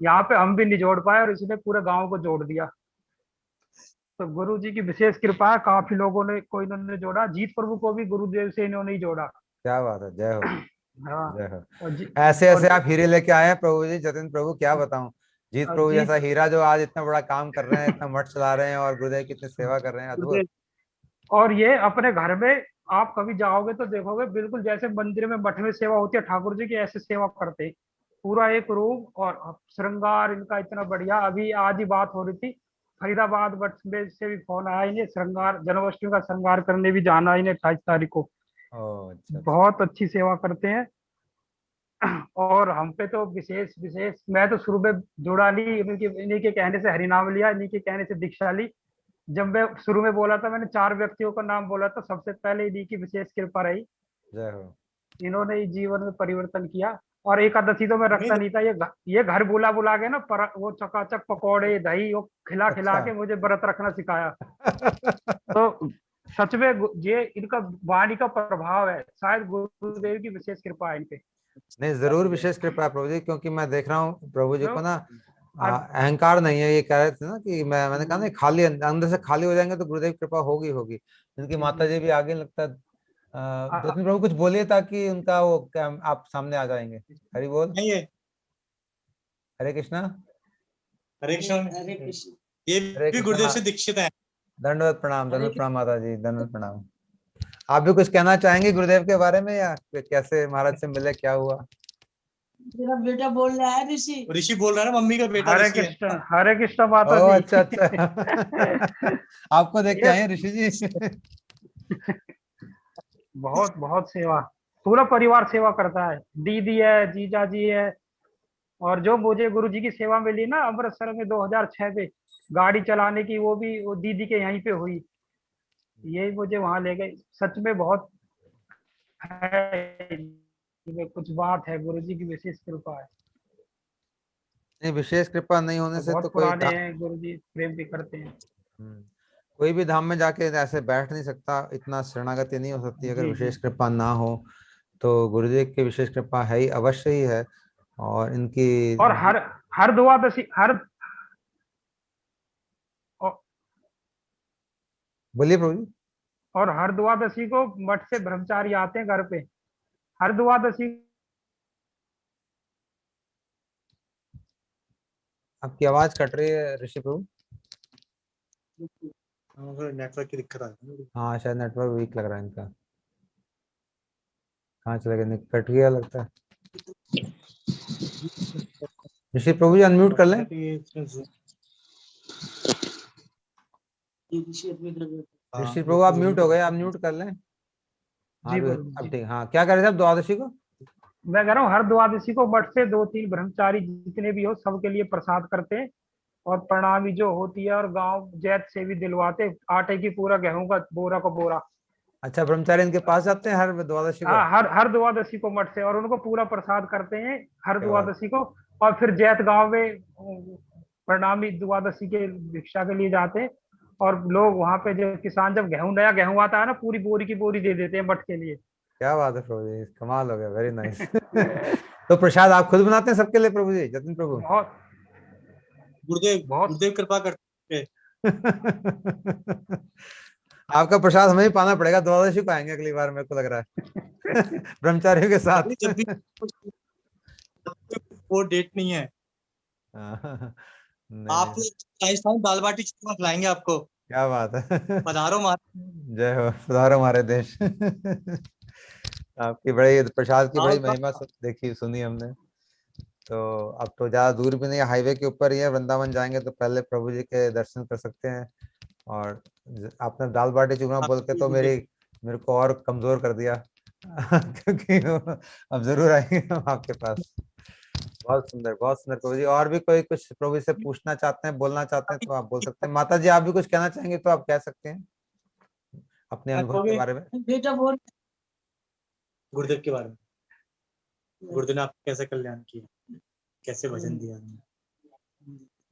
यहाँ पे हम भी नहीं जोड़ पाए, और इसने पूरे गांव को जोड़ दिया। तो गुरु जी की विशेष कृपा है, काफी लोगों ने को इन्होंने जोड़ा। जीत प्रभु को भी गुरुदेव से इन्होंने ही जोड़ा। क्या बात है, जय हो, हाँ। जय हो। और ऐसे और ऐसे आप हीरे लेके आए हैं प्रभु जी, जतिन प्रभु, क्या बताऊं। जीत प्रभु जीत जैसा हीरा जो आज इतना बड़ा काम कर रहे हैं, इतना मठ चला रहे हैं और गुरुदेव की इतनी सेवा कर रहे हैं, अद्भुत। और ये अपने घर में आप कभी जाओगे तो देखोगे, बिल्कुल जैसे मंदिर में मठ में सेवा होती है ठाकुर जी की, ऐसे सेवा करते हैं। पूरा एक रूम और श्रृंगार इनका इतना बढ़िया। अभी आज ही बात हो रही थी, फरीदाबाद मठ में से भी फोन आया, इन्हें श्रृंगार जन्माष्टमी का श्रृंगार करने भी जाना है इन्हें 28 तारीख को। ओह अच्छा अच्छा। बहुत अच्छी सेवा करते हैं। और हम पे तो विशेष विशेष, मैं तो शुरू में जुड़ा नहीं, इन्हीं के कहने से हरिनाम लिया, इन्हीं के कहने से दीक्षा ली। जब मैं शुरू में बोला था, मैंने 4 व्यक्तियों का नाम बोला था, सबसे पहले इन्हीं की विशेष कृपा रही। जय हो। इन्होंने ही जीवन में परिवर्तन किया। और एकादशी तो मैं रखता नहीं था, ये घर बुला बुला के ना, वो चकाचक पकौड़े दही वो खिला खिला अच्छा। के मुझे व्रत रखना सिखाया। तो सच में ये इनका वाणी का प्रभाव है, शायद गुरुदेव की विशेष कृपा है इनपे। नहीं, जरूर विशेष कृपा है प्रभु जी, क्योंकि मैं देख रहा हूँ प्रभु जी जो को ना, अब अहंकार नहीं है। ये कह रहे थे ना कि मैंने कहा ना, खाली अंदर से खाली हो जाएंगे तो गुरुदेव की कृपा होगी होगी। इनकी माता जी भी आगे लगता है। जतिन प्रभु कुछ बोलिए ताकि उनका वो आप सामने आ जाएंगे। हरि बोल, नहीं है। हरे कृष्णा। हरे कृष्ण। ये हरे भी कृष्णा गुरुदेव से दीक्षित है। दंडवत प्रणाम, दंडवत प्रणाम माता जी, दंडवत प्रणाम। आप भी कुछ कहना चाहेंगे गुरुदेव के बारे में, या कैसे महाराज से मिले, क्या हुआ। मेरा बेटा बोल रहा है ऋषि। ऋषि बोल रहा है ना, मम्मी का बेटा ऋषि है। हरे कृष्ण माता ओह जी। अच्छा अच्छा। आपको देख के ये आए हैं ऋषि जी। बहुत बहुत सेवा, पूरा परिवार सेवा करता है। दीदी है, जीजा जी है। और जो मुझे गुरु जी की सेवा मिली ना अमृतसर में 2006 में, गाड़ी चलाने की, वो भी वो दीदी के यहीं पे हुई। यही मुझे वहां ले गए। सच में बहुत है, इनमें कुछ बात है, गुरु जी की विशेष कृपा है। नहीं, विशेष कृपा नहीं होने और से तो बहुत कोई पुराने हैं गुरु जी, प्रेम भी करते हैं। कोई भी धाम में जाके ऐसे बैठ नहीं सकता, इतना शरणागति नहीं हो सकती अगर जी जी। विशेष कृपा ना हो। तो गुरुदेव की विशेष कृपा है ही, अवश्य ही है। और इनकी और हर द्वादशी औ- बोलिए प्रभु जी। और हर द्वादशी को मठ से ब्रह्मचारी आते हैं घर पे, हर द्वादशी। आपकी आवाज कट रही है ऋषि प्रभु। नेटवर्क की दिक्कत आ रही है। हाँ शायद नेटवर्क वीक लग रहा है इनका। कहाँ चले गए, कट गया लगता है। ऋषि प्रभु जी अनम्यूट कर लें। ऋषि प्रभु आप म्यूट हो गए, आप म्यूट कर लें। हाँ जी अभी, गुरु अब जी। ठीक। हाँ क्या कह रहे थे आप द्वादशी को। मैं कह रहा हूँ हर द्वादशी को मठ से 2-3 ब्रह्मचारी जितने भी हो सबके लिए प्रसाद करते हैं। और प्रणामी जो होती है, और गांव जैत से भी दिलवाते, आटे की पूरा गेहूं का बोरा को बोरा। अच्छा, ब्रह्मचारी इनके पास जाते हैं हर द्वादशी को। हाँ, हर द्वादशी को मठ से, और उनको पूरा प्रसाद करते हैं हर क्या बात। द्वादशी को। और फिर जैत गांव में प्रणामी द्वादशी के भिक्षा के लिए जाते हैं। और लोग वहां पे, जो किसान जब नया गेहूं आता है ना, पूरी बोरी की बोरी दे देते हैं मठ के लिए। क्या बात है प्रभु जी, कमाल हो गया, वेरी नाइस। तो प्रसाद आप खुद बनाते हैं सबके लिए प्रभु जी, जतिन प्रभु। बहुत गुरुदेव बहुत गुरुदेव कृपा करते हैं। आपका प्रसाद हमें ही पाना पड़ेगा, द्वादशी को आएंगे अगली बार, मेरे को लग रहा है। ब्रह्मचारियों के साथ। जब भी वो डेट नहीं है। नहीं आप नहीं, राजस्थान दाल बाटी चूरमा खिलाएंगे आपको। क्या बात है। पधारो मार। जय हो, सुधारो हमारे देश। आपकी बड़ी प्रसाद की बड़ी दाल का महिमा देखी सुनी हमने। तो अब तो ज्यादा दूर भी नहीं है, हाईवे के ऊपर ही है, वृंदावन जाएंगे तो पहले प्रभु जी के दर्शन कर सकते हैं। और आपने दाल बाटी चूरमा बोल के तो मेरे को और कमजोर कर दिया क्योंकि अब जरूर आएंगे हम आपके पास। बहुत सुंदर प्रभु जी। और भी कोई कुछ प्रभु जी से पूछना चाहते हैं, बोलना चाहते हैं तो आप बोल सकते हैं। माता जी आप भी कुछ कहना चाहेंगे तो आप कह सकते हैं अपने अनुभव के बारे में। बेटा बोल गुरुदेव के बारे में, गुरुदेव ने आपका कैसे कल्याण किया, कैसे भजन दिया।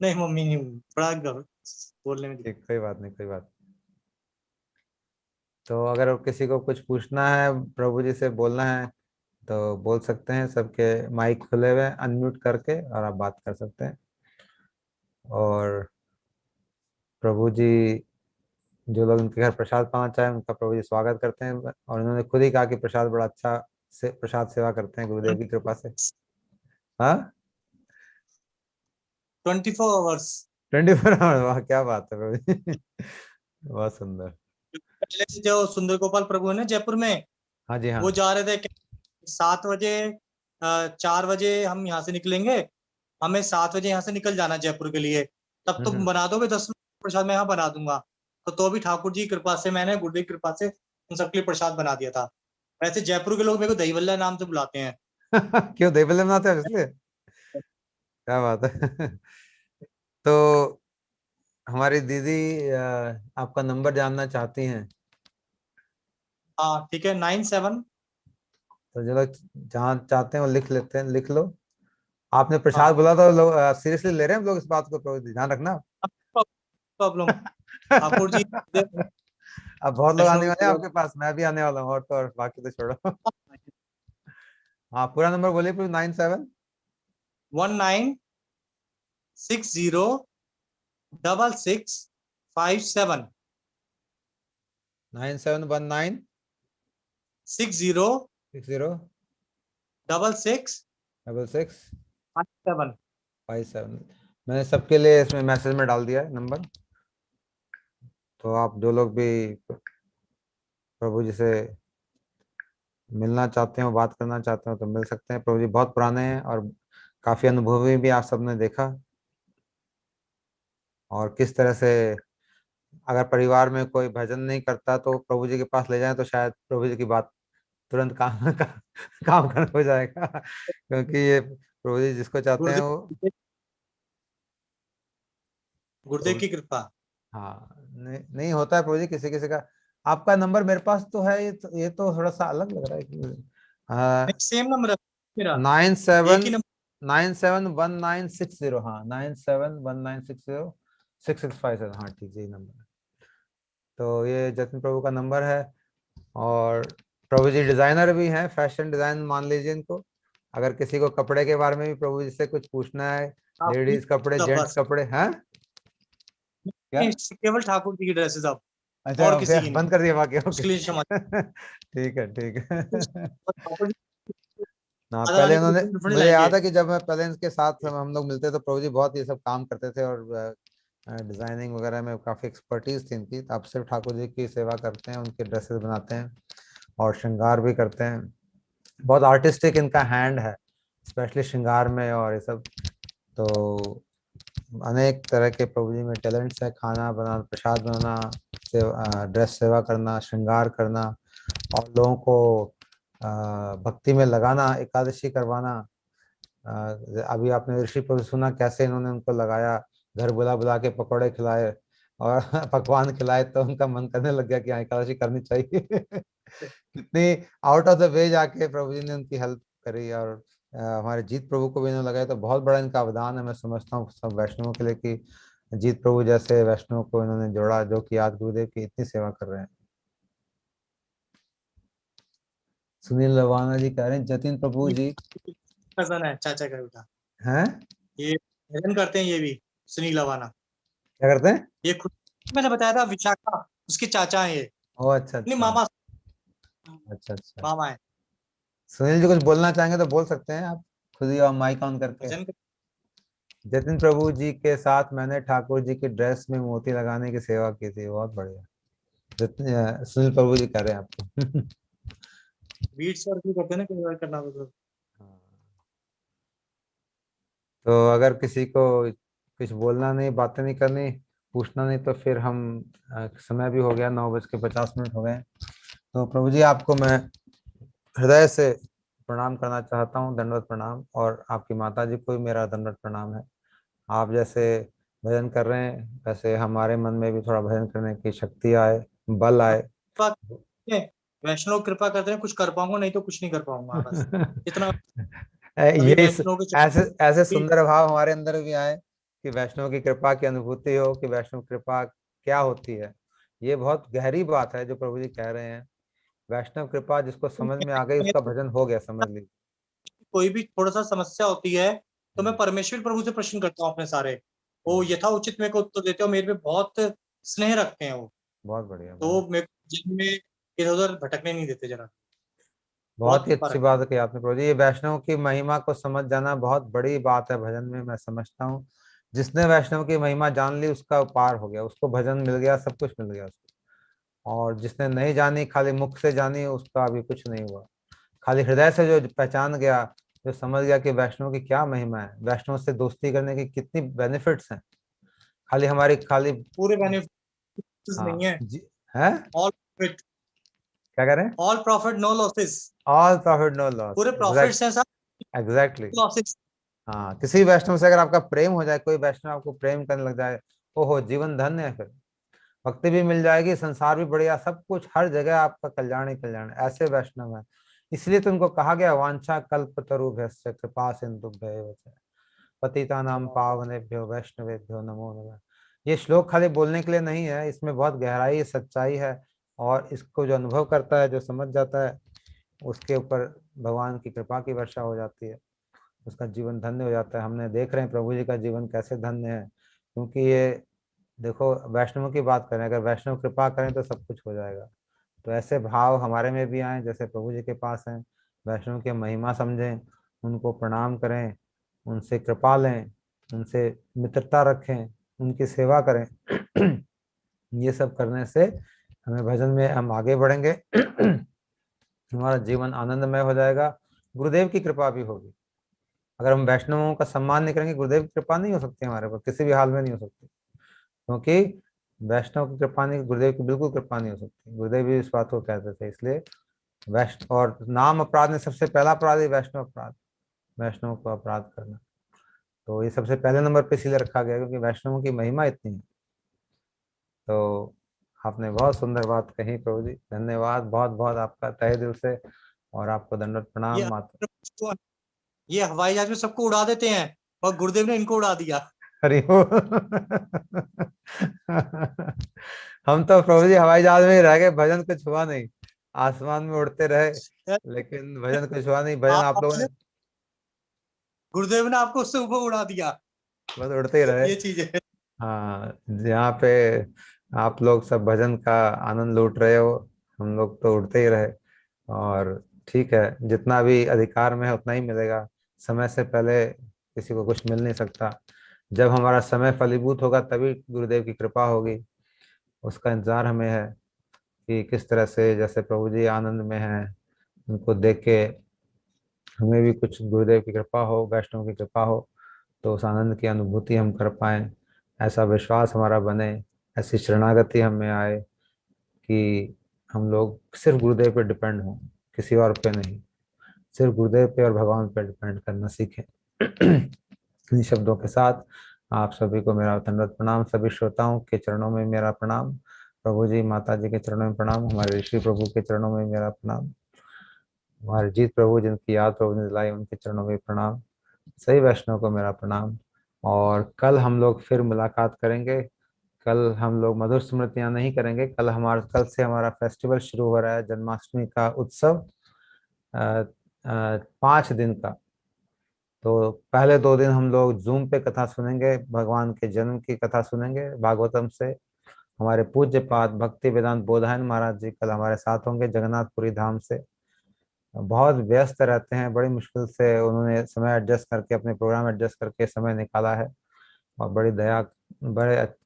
नहीं मम्मी नहीं, थोड़ा बोलने में ठीक, कोई बात नहीं, कोई बात नहीं। तो अगर किसी को कुछ पूछना है, प्रभु जी से बोलना है तो बोल सकते हैं। सबके माइक खुले हुए हैं, अनम्यूट करके और आप बात कर सकते हैं। और प्रभु जी जो लोग उनके घर प्रसाद पाना चाहे उनका प्रभु जी स्वागत करते हैं। और उन्होंने खुद ही कहा कि प्रसाद बड़ा अच्छा से प्रसाद सेवा करते हैं गुरुदेव की कृपा से। हाँ, 24 आवर्स। 24 आवर, वाह क्या बात है प्रभु जी बहुत सुंदर। पहले जो सुंदर गोपाल प्रभु है ना जयपुर में, हाँ जी, हाँ। वो जा रहे थे 7 बजे, 4 बजे हम यहाँ से निकलेंगे, हमें 7 बजे यहाँ से निकल जाना जयपुर के लिए, तब तुम बना दोगे 10 प्रसाद, मैं यहाँ बना दूंगा। तो भी ठाकुर जी की कृपा से, मैंने गुरुदेव की कृपा से उन सबके लिए प्रसाद बना दिया था। वैसे जयपुर के लोग मेरे को दही भल्ला नाम से बुलाते हैं। क्यों दही भल्ले बनाते हैं इसलिए? क्या बात है तो हमारी दीदी आपका नंबर जानना चाहती हैं। हाँ ठीक है, 97। तो जो लोग जहाँ चाहते हैं वो लिख लेते हैं, लिख लो। आपने हाँ प्रसाद बोला तो लोग सीरियसली ले रहे हैं हम लोग इस बात को, प्रभु जी ध्यान रखना। प्रॉब्लम। ठाकुर जी अब बहुत लोग वैष्णव आने वाले हैं सेवा। आपके पास, मैं भी आने वाला हूँ, और तो और बाकी तो छोड़ो हाँ, पूरा नंबर बोलिए, पूरा 97 19606657 9719 60 60 66 66 57। 57। मैंने सबके लिए इसमें मैसेज में डाल दिया है नंबर। तो आप जो लोग भी प्रभु जी से मिलना चाहते हो, बात करना चाहते हो तो मिल सकते हैं। प्रभु जी बहुत पुराने हैं और काफी अनुभवी भी आप सबने देखा। और किस तरह से अगर परिवार में कोई भजन नहीं करता तो प्रभु जी के पास ले जाएं तो शायद प्रभु जी की बात तुरंत काम कर हो जाएगा क्योंकि ये प्रभु जी जिसको चाहते हैं वो गुरुदेव, गुरुदेव की कृपा। हाँ, नहीं होता है प्रभु जी किसी किसी का। आपका नंबर मेरे पास तो है, ये तो थोड़ा सा अलग लग रहा है। सेम नंबर है मेरा, 97 एक ही नंबर। 971960, हाँ 9719606657, हाँ ठीक है, ये नंबर है। तो ये जतिन प्रभु का नंबर है। और प्रभु जी डिजाइनर भी हैं, फैशन डिजाइन मान लीजिए इनको। अगर किसी को कपड़े के बारे में भी प्रभु जी से कुछ पूछना है, लेडीज कपड़े, जेंट्स बस कपड़े हैं क्या? केवल ठाकुर जी की ड्रेसेस अब, और अच्छा, किसी फिर की नहीं। बंद कर दिया बाकी, ओके उसके लिए क्षमा। ठीक है, ठीक है ठाकुर जी हाँ, राधा पहले रानी को उन्होंने, डिफरेंट डिफरेंट मुझे लाएंगे। याद है कि जब मैं पहले इनके साथ हम लोग मिलते तो प्रभु जी बहुत ये सब काम करते थे और डिजाइनिंग वगैरह में काफी एक्सपर्टीज थी इनकी। तो आप सिर्फ ठाकुर जी की सेवा करते हैं, उनके ड्रेसेस बनाते हैं और श्रृंगार भी करते हैं। बहुत आर्टिस्टिक इनका हैंड है, स्पेशली श्रृंगार में और ये सब। तो अनेक तरह के प्रभु जी में टैलेंट्स है, खाना बनाना, प्रसाद बनाना, ड्रेस सेवा करना, श्रृंगार करना और लोगों को भक्ति में लगाना, एकादशी करवाना। अभी आपने ऋषि पर सुना कैसे इन्होंने उनको लगाया, घर बुला बुला के पकौड़े खिलाए और पकवान खिलाए तो उनका मन करने लग गया कि हाँ एकादशी करनी चाहिए कितनी आउट ऑफ द वे जाके प्रभु जी ने उनकी हेल्प करी। और हमारे जीत प्रभु को भी इन्होंने लगाया, तो बहुत बड़ा इनका अवदान है मैं समझता हूँ सब वैष्णवों के लिए कि जीत प्रभु जैसे वैष्णव को इन्होंने जोड़ा जो कि आज गुरुदेव की इतनी सेवा कर रहे हैं। सुनील लवाना जी कह रहे हैं जतिन प्रभु जी कजन है, चाचा का बेटा। हैं, ये भजन करते हैं, ये भी सुनील लवाना। क्या करते हैं? ये खुद मैंने बताया था, विशाखा उसके चाचा हैं ये। ओ अच्छा नहीं अच्छा, मामा, अच्छा अच्छा। मामा है। सुनील जी कुछ बोलना चाहेंगे तो बोल सकते हैं आप, खुद ही माइक ऑन करके। भजन जतिन प्रभु जी के साथ मैंने ठाकुर जी की ड्रेस में मोती लगाने की सेवा की थी, बहुत बढ़िया। सुनील प्रभु जी कह रहे हैं आपको बीट्स वर्क भी करते हैं ना, कई बार करना हो तो। हाँ। तो अगर किसी को कुछ बोलना नहीं, बातें नहीं करनी पूछना नहीं तो फिर हम समय भी हो गया, 9:50 हो गए। तो प्रभु जी आपको मैं हृदय से प्रणाम करना चाहता हूँ, दंडवत प्रणाम, और आपकी माता जी को भी मेरा दंडवत प्रणाम है। आप जैसे भजन कर रहे हैं वैसे हमारे मन में भी थोड़ा भजन करने की शक्ति आए, बल आए। वैष्णव कृपा करते हैं, कुछ कर पाऊंगा, नहीं तो कुछ नहीं कर पाऊंगा बस इतना। ये वैष्णव के ऐसे ऐसे चक्कर सुंदर भाव हमारे अंदर भी आए कि वैष्णव की कृपा की अनुभूति हो, कि वैष्णव कृपा क्या होती है। ये बहुत गहरी बात है जो प्रभु जी कह रहे हैं। वैष्णव कृपा जिसको समझ में आ गई उसका भजन हो गया, समझ लीजिए। कोई भी थोड़ा सा समस्या होती है तो मैं हम्म, परमेश्वर प्रभु से प्रश्न करता हूँ अपने सारे। वो हम्म, यथाउचित मेरे को उत्तर देते हैं और मेरे पे बहुत स्नेह रखते हैं वो। बहुत बढ़िया, बहुत तो मेरे को जीवन में इधर उधर भटकने नहीं देते जरा। बहुत बहुत ही कृपा अच्छी रखते बात हैं। कही आपने प्रभु जी। ये वैष्णव की महिमा को समझ जाना बहुत बड़ी बात है भजन में, मैं समझता हूँ। जिसने वैष्णव की महिमा जान ली उसका पार हो गया, उसको भजन मिल गया, सब कुछ मिल गया उसको। और जिसने नहीं जानी, खाली मुख से जानी, उसका अभी कुछ नहीं हुआ। खाली हृदय से जो पहचान गया, जो समझ गया कि वैष्णव की क्या महिमा है, वैष्णव से दोस्ती करने की कितनी बेनिफिट्स हैं। खाली हमारी खाली, पूरे बेनिफिट हाँ नहीं है। जी, है ऑल प्रॉफिट, क्या कह रहे हैं? All profit no losses. All profit no loss, पूरे एग्जैक्ट, प्रॉफिट्स हैं सब, एग्जैक्टली। लॉसेस। हाँ, किसी वैष्णव से अगर आपका प्रेम हो जाए, कोई वैष्णव आपको प्रेम करने लग जाए, ओहो, जीवन धन्य है फिर। भक्ति भी मिल जाएगी, संसार भी बढ़िया, सब कुछ हर जगह आपका कल्याण ही कल्याण है। ऐसे वैष्णव है। इसलिए तो उनको कहा गया वांछा कल्प तरुभ्यश्च कृपा सिंधुभ्यैव च पतितानां पावनेभ्यो वैष्णवेभ्यो नमो नमः। ये श्लोक खाली बोलने के लिए नहीं है, इसमें बहुत गहराई सच्चाई है। और इसको जो अनुभव करता है, जो समझ जाता है, उसके ऊपर भगवान की कृपा की वर्षा हो जाती है, उसका जीवन धन्य हो जाता है। हमने देख रहे हैं प्रभु जी का जीवन कैसे धन्य है, क्योंकि ये देखो, वैष्णव की बात करें, अगर वैष्णव कृपा करें तो सब कुछ हो जाएगा। तो ऐसे भाव हमारे में भी आए जैसे प्रभु जी के पास हैं। वैष्णव की महिमा समझें, उनको प्रणाम करें, उनसे कृपा लें, उनसे मित्रता रखें, उनकी सेवा करें। ये सब करने से हमें भजन में हम आगे बढ़ेंगे। हमारा जीवन आनंदमय हो जाएगा। गुरुदेव की कृपा भी होगी। अगर हम वैष्णवों का सम्मान नहीं करेंगे, गुरुदेव की कृपा नहीं हो सकती हमारे पर, किसी भी हाल में नहीं हो सकती। क्योंकि वैष्णव की कृपा नहीं, गुरुदेव की बिल्कुल कृपा नहीं हो सकती। गुरुदेव भी इस बात को कहते थे। इसलिए वैष्णव, और नाम अपराध में सबसे पहला अपराध है वैष्णव अपराध, वैष्णव को अपराध करना। तो ये सबसे पहले नंबर पे इसलिए रखा गया क्योंकि वैष्णवों की महिमा इतनी है। तो आपने बहुत सुंदर बात कही प्रभु जी, धन्यवाद बहुत बहुत आपका तहे दिल से। और आपको दंडवत प्रणाम ये माता। ये हवाई जहाज में सबको उड़ा देते हैं और गुरुदेव ने इनको उड़ा दिया। हरि हम तो प्रभु जी हवाई जहाज में ही रह गए, भजन कुछ हुआ नहीं। आसमान में उड़ते रहे, लेकिन भजन कुछ हुआ नहीं। भजन आप लोगों ने, गुरुदेव ने आपको उससे ऊपर उड़ा दिया। बस उड़ते ही रहे। ये चीज है। हाँ, यहाँ पे आप लोग सब भजन का आनंद लूट रहे हो, हम लोग तो उड़ते ही रहे। और ठीक है, जितना भी अधिकार में है उतना ही मिलेगा। समय से पहले किसी को कुछ मिल नहीं सकता। जब हमारा समय फलीभूत होगा तभी गुरुदेव की कृपा होगी। उसका इंतजार हमें है कि किस तरह से, जैसे प्रभु जी आनंद में हैं, उनको देख के हमें भी कुछ गुरुदेव की कृपा हो, वैष्णव की कृपा हो, तो उस आनंद की अनुभूति हम कर पाएं। ऐसा विश्वास हमारा बने, ऐसी शरणागति हमें आए कि हम लोग सिर्फ गुरुदेव पे डिपेंड हों, किसी और पे नहीं। सिर्फ गुरुदेव पे और भगवान पे डिपेंड करना सीखें। इन शब्दों के साथ आप सभी को मेरा दंडवत प्रणाम, सभी श्रोताओं के चरणों में मेरा प्रणाम, प्रभु जी माता जी के चरणों में प्रणाम, हमारे ऋषि प्रभु के चरणों में मेरा प्रणाम, हमारे जीत प्रभु जिनकी याद प्रभु ने दिलाई उनके चरणों में प्रणाम, सही वैष्णव को मेरा प्रणाम। और कल हम लोग फिर मुलाकात करेंगे। कल हम लोग मधुर स्मृतियां नहीं करेंगे। कल से हमारा फेस्टिवल शुरू हो रहा है, जन्माष्टमी का उत्सव, 5 दिन का। तो पहले 2 दिन हम लोग जूम पे कथा सुनेंगे, भगवान के जन्म की कथा सुनेंगे भागवतम से। हमारे पूज्य पाद भक्ति वेदांत बोधायन महाराज जी कल हमारे साथ होंगे जगन्नाथपुरी धाम से। बहुत व्यस्त रहते हैं, बड़ी मुश्किल से उन्होंने समय एडजस्ट करके, अपने प्रोग्राम एडजस्ट करके समय निकाला है। और बड़े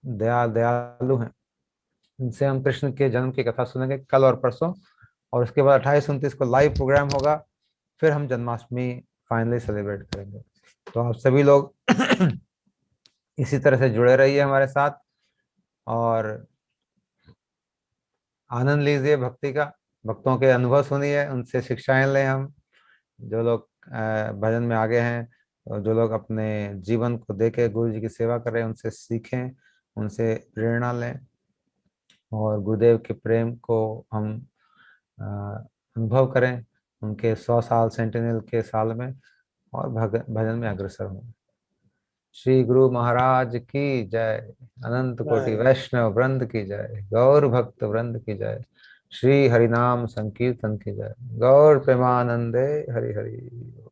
दयालु हैं। इनसे हम कृष्ण के जन्म की कथा सुनेंगे कल और परसों। और उसके बाद 28-29 को लाइव प्रोग्राम होगा। फिर हम जन्माष्टमी फाइनली सेलिब्रेट करेंगे। तो आप सभी लोग इसी तरह से जुड़े रहिए हमारे साथ। और आनंद लीजिए भक्ति का, भक्तों के अनुभव सुनिए, उनसे शिक्षाएं लें हम, जो लोग भजन में आगे हैं, और जो लोग अपने जीवन को देके गुरु जी की सेवा कर रहे हैं उनसे सीखें, उनसे प्रेरणा लें और गुरुदेव के प्रेम को हम अनुभव करें उनके 100 साल सेंटिनल के साल में, और भजन में अग्रसर हों। श्री गुरु महाराज की जय, अनंत कोटि वैष्णव वृंद की जय, गौर भक्त वृंद की जय, श्री हरिनाम संकीर्तन की जय, गौर प्रेमानंदे हरि हरि।